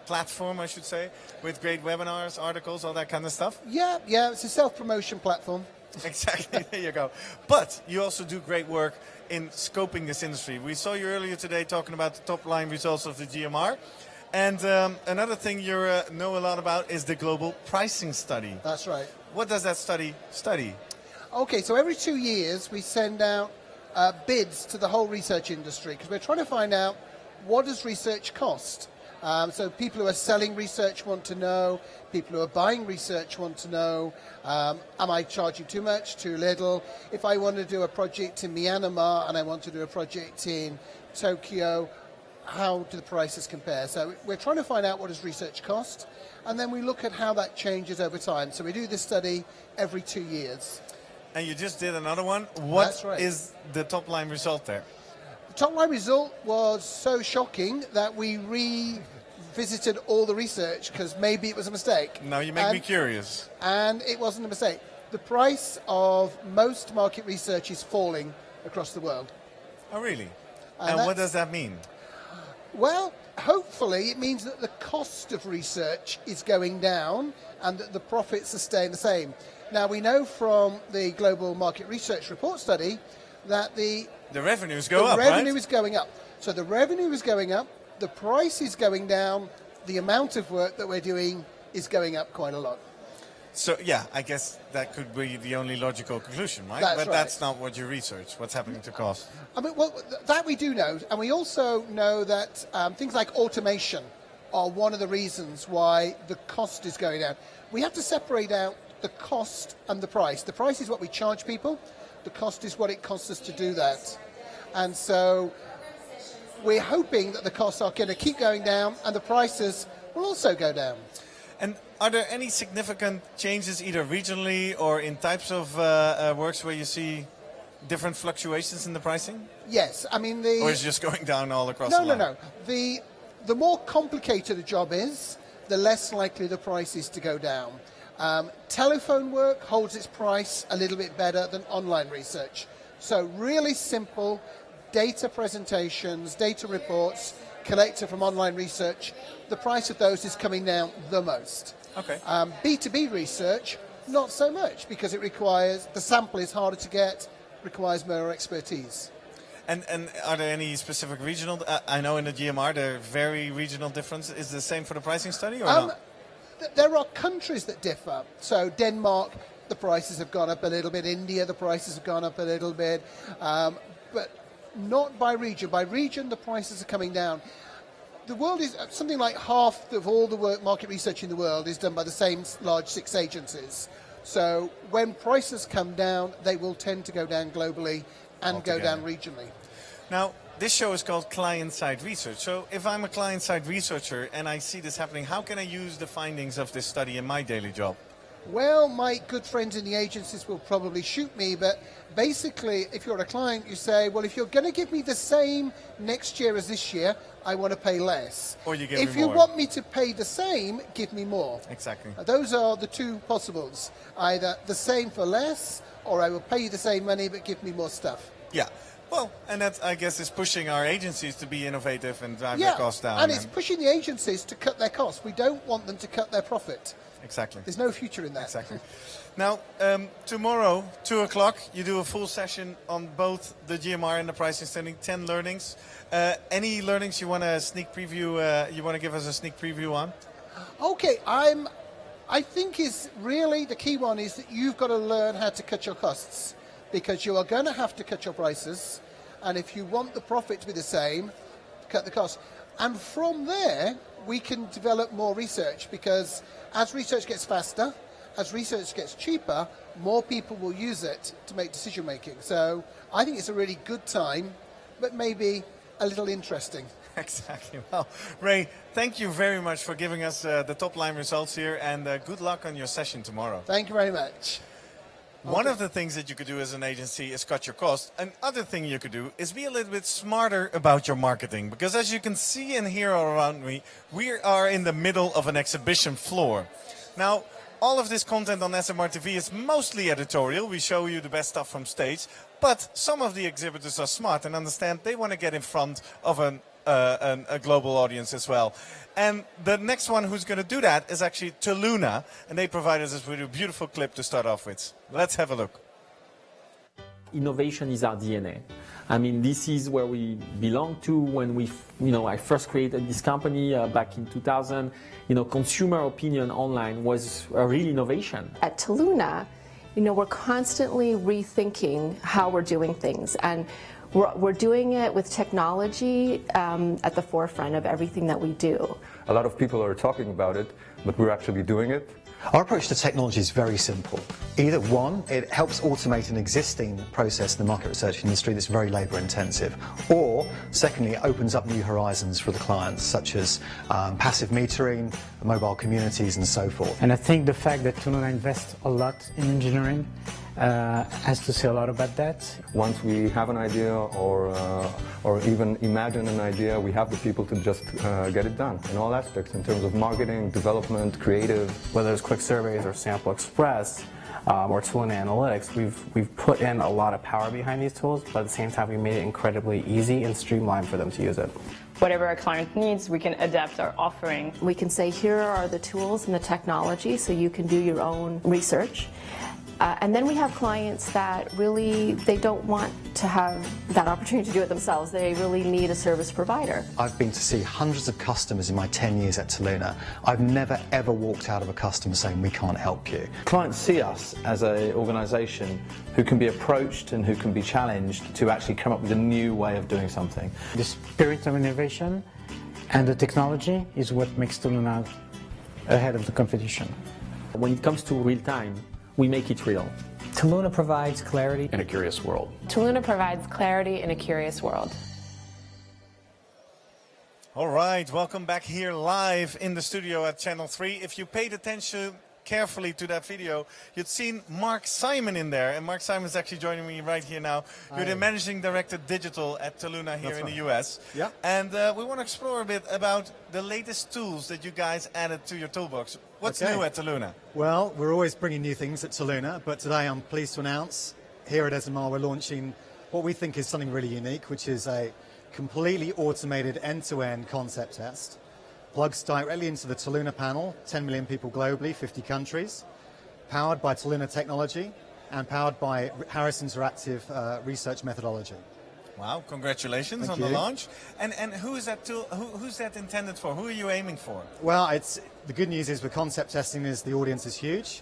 platform, I should say, with great webinars, articles, all that kind of stuff. Yeah, it's a self-promotion platform. Exactly, there you go. But you also do great work in scoping this industry. We saw you earlier today talking about the top line results of the GMR. And another thing you know a lot about is the global pricing study. That's right. What does that study? Okay, so every 2 years we send out bids to the whole research industry because we're trying to find out what does research cost. So people who are selling research want to know, people who are buying research want to know, am I charging too much, too little? If I want to do a project in Myanmar and I want to do a project in Tokyo, how do the prices compare? So we're trying to find out what does research cost, and then we look at how that changes over time. So we do this study every 2 years. And you just did another one. What That's right. is the top line result there? The top line result was so shocking that we revisited all the research because maybe it was a mistake. Now you make me curious. And it wasn't a mistake. The price of most market research is falling across the world. Oh, really? And what does that mean? Well, hopefully it means that the cost of research is going down and that the profits are staying the same. Now, we know from the Global Market Research Report study that the revenues go up, right? The revenue right? is going up. So the revenue is going up, the price is going down, the amount of work that we're doing is going up quite a lot. So yeah, I guess that could be the only logical conclusion, right? That's but right. that's not what you research. What's happening to cost? I mean, well, that we do know, and we also know that things like automation are one of the reasons why the cost is going down. We have to separate out the cost and the price. The price is what we charge people. The cost is what it costs us to do that. And so we're hoping that the costs are going to keep going down and the prices will also go down. And are there any significant changes either regionally or in types of works where you see different fluctuations in the pricing? Yes, I mean Or is it just going down all across the line? No. The more complicated a job is, the less likely the price is to go down. Telephone work holds its price a little bit better than online research. So really simple data presentations, data reports collected from online research, the price of those is coming down the most. Okay. B2B research, not so much, because it requires, the sample is harder to get, requires more expertise. And are there any specific regional, I know in the GMR there are very regional differences. Is it the same for the pricing study or not? There are countries that differ. So Denmark, the prices have gone up a little bit. India, the prices have gone up a little bit. But not by region. By region, the prices are coming down. The world is something like half of all the market research in the world is done by the same large 6 agencies. So when prices come down, they will tend to go down globally and Altogether. go down regionally. Now, this show is called Client-Side Research. So if I'm a client-side researcher and I see this happening, how can I use the findings of this study in my daily job? Well, my good friends in the agencies will probably shoot me, but basically, if you're a client, you say, well, if you're going to give me the same next year as this year, I want to pay less. Or you give if me you more. want me to pay the same, give me more. Exactly. Those are the two possibles. Either the same for less, or I will pay you the same money, but give me more stuff. Yeah. Well, and that, I guess, is pushing our agencies to be innovative and drive their costs down. And it's pushing the agencies to cut their costs. We don't want them to cut their profit. Exactly. There's no future in that. Exactly. Now, tomorrow, 2 o'clock, you do a full session on both the GMR and the pricing study, 10 learnings. Any learnings you want to sneak preview, you want to give us a sneak preview on? Okay, I think is really the key one is that you've got to learn how to cut your costs, because you are going to have to cut your prices, and if you want the profit to be the same, cut the cost. And from there, we can develop more research, because as research gets faster, as research gets cheaper, more people will use it to make decision making. So I think it's a really good time, but maybe a little interesting. Exactly. Well, Ray, thank you very much for giving us the top line results here, and good luck on your session tomorrow. Thank you very much. One of the things that you could do as an agency is cut your costs. Another thing you could do is be a little bit smarter about your marketing. Because as you can see and hear all around me, we are in the middle of an exhibition floor. Now, all of this content on SMR TV is mostly editorial. We show you the best stuff from stage. But some of the exhibitors are smart and understand they want to get in front of a global audience as well. And the next one who's going to do that is actually Tuluna, and they provided us with a beautiful clip to start off with. Let's have a look. Innovation is our DNA. I mean, this is where we belong to. When I first created this company back in 2000, consumer opinion online was a real innovation. At Tuluna, we're constantly rethinking how we're doing things, and we're doing it with technology at the forefront of everything that we do. A lot of people are talking about it, but we're actually doing it. Our approach to technology is very simple. Either one, it helps automate an existing process in the market research industry that's very labour intensive, or secondly, it opens up new horizons for the clients, such as passive metering, mobile communities and so forth. And I think the fact that Tuluna invests a lot in engineering has to say a lot about that. Once we have an idea or even imagine an idea, we have the people to just get it done in all aspects, in terms of marketing, development, creative. Whether it's quick surveys or Sample Express or Tuluna Analytics, we've put in a lot of power behind these tools, but at the same time we made it incredibly easy and streamlined for them to use it. Whatever our client needs, we can adapt our offering. We can say, here are the tools and the technology so you can do your own research. And then we have clients that really, they don't want to have that opportunity to do it themselves. They really need a service provider. I've been to see hundreds of customers in my 10 years at Toluna. I've never ever walked out of a customer saying we can't help you. Clients see us as an organisation who can be approached and who can be challenged to actually come up with a new way of doing something. The spirit of innovation and the technology is what makes Toluna ahead of the competition. When it comes to real time, we make it real. Toluna provides clarity in a curious world. Toluna provides clarity in a curious world. All right, welcome back here live in the studio at Channel 3. If you paid attention carefully to that video, you'd seen Mark Simon in there. And Mark Simon is actually joining me right here now. You're the Managing Director Digital at Toluna here in the US. Yeah. And we want to explore a bit about the latest tools that you guys added to your toolbox. What's new at Toluna? Well, we're always bringing new things at Toluna, but today I'm pleased to announce here at ESOMAR we're launching what we think is something really unique, which is a completely automated end-to-end concept test. Plugs directly into the Toluna panel, 10 million people globally, 50 countries, powered by Toluna technology and powered by Harris Interactive research methodology. Wow, congratulations on the launch. And who is that tool? Who's that intended for? Who are you aiming for? Well, the good news is with concept testing is the audience is huge.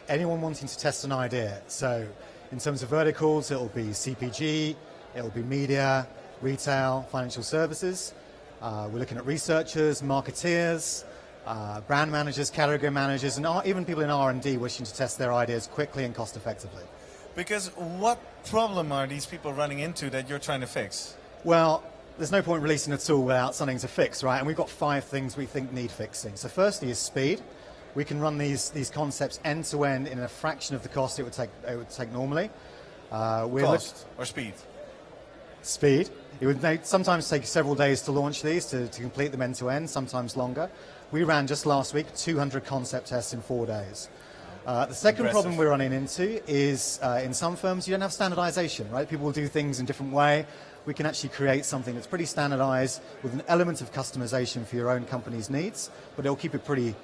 Anyone wanting to test an idea. So in terms of verticals, it'll be CPG, it'll be media, retail, financial services. We're looking at researchers, marketeers, brand managers, category managers, and even people in R&D wishing to test their ideas quickly and cost effectively. Because what problem are these people running into that you're trying to fix? Well, there's no point releasing a tool without something to fix, right? And we've got 5 things we think need fixing. So firstly is speed. We can run these concepts end to end in a fraction of the cost it would take normally. Cost or speed? Speed. It would sometimes take several days to launch these, to complete them end to end, sometimes longer. We ran just last week 200 concept tests in 4 days. The second problem we're running into is in some firms you don't have standardization, right? People will do things in a different way. We can actually create something that's pretty standardized with an element of customization for your own company's needs, but it'll keep it pretty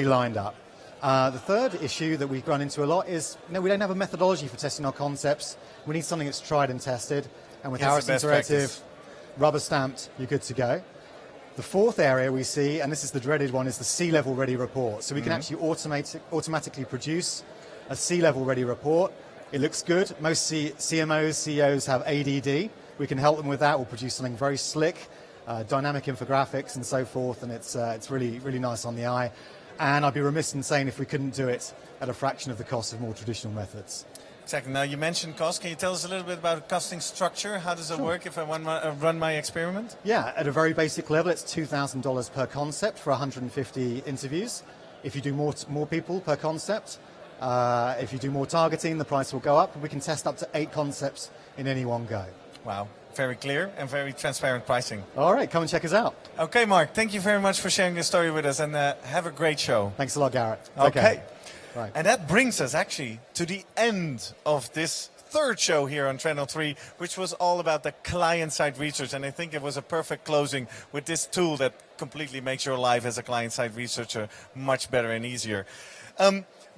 lined up. The third issue that we run into a lot is we don't have a methodology for testing our concepts. We need something that's tried and tested, and with Harris Interactive, rubber stamped, you're good to go. The fourth area we see, and this is the dreaded one, is the C-level ready report. So we can actually automatically produce a C-level ready report. It looks good. Most CMOs, CEOs have ADD. We can help them with that. We'll produce something very slick, dynamic infographics and so forth, and it's really, really nice on the eye. And I'd be remiss in saying if we couldn't do it at a fraction of the cost of more traditional methods. Exactly. Now, you mentioned cost. Can you tell us a little bit about costing structure? How does it work if I want to run my experiment? Yeah, at a very basic level, it's $2,000 per concept for 150 interviews. If you do more people per concept, if you do more targeting, the price will go up. We can test up to 8 concepts in any one go. Wow. Very clear and very transparent pricing. All right, come and check us out. Okay, Mark, thank you very much for sharing this story with us, and have a great show. Thanks a lot, Garrett. Okay. Right. And that brings us actually to the end of this third show here on Channel 3, which was all about the client-side research. And I think it was a perfect closing with this tool that completely makes your life as a client-side researcher much better and easier.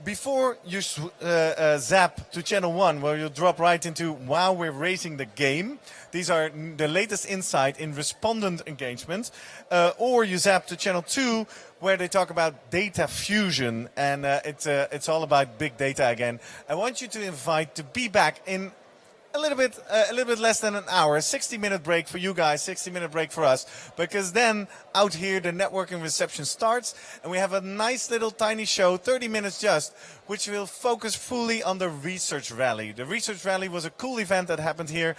Before you zap to Channel 1, where you'll drop right into Wow, We're Raising the Game. These are the latest insight in respondent engagement. Or you zap to Channel 2, where they talk about data fusion. And it's all about big data again. I want you to invite to be back in a little bit less than an hour, 60-minute break for you guys, 60-minute break for us, because then out here the networking reception starts and we have a nice little tiny show, 30 minutes just, which will focus fully on the Research Rally. The Research Rally was a cool event that happened here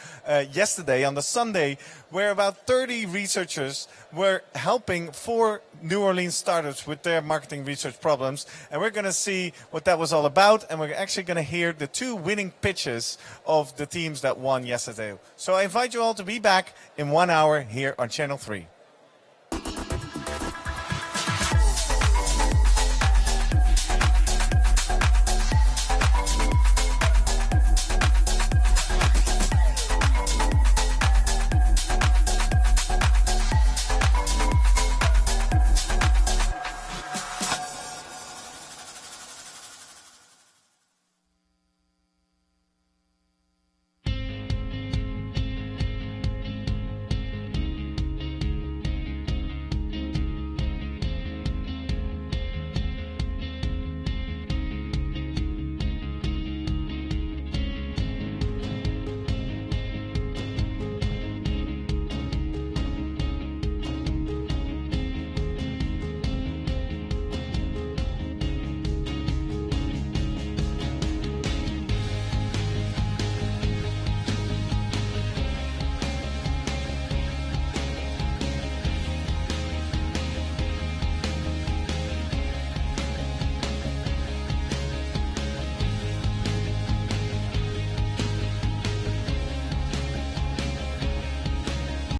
yesterday on the Sunday, where about 30 researchers were helping 4 New Orleans startups with their marketing research problems. And we're going to see what that was all about. And we're actually going to hear the 2 winning pitches of the teams that won yesterday. So I invite you all to be back in 1 hour here on Channel 3.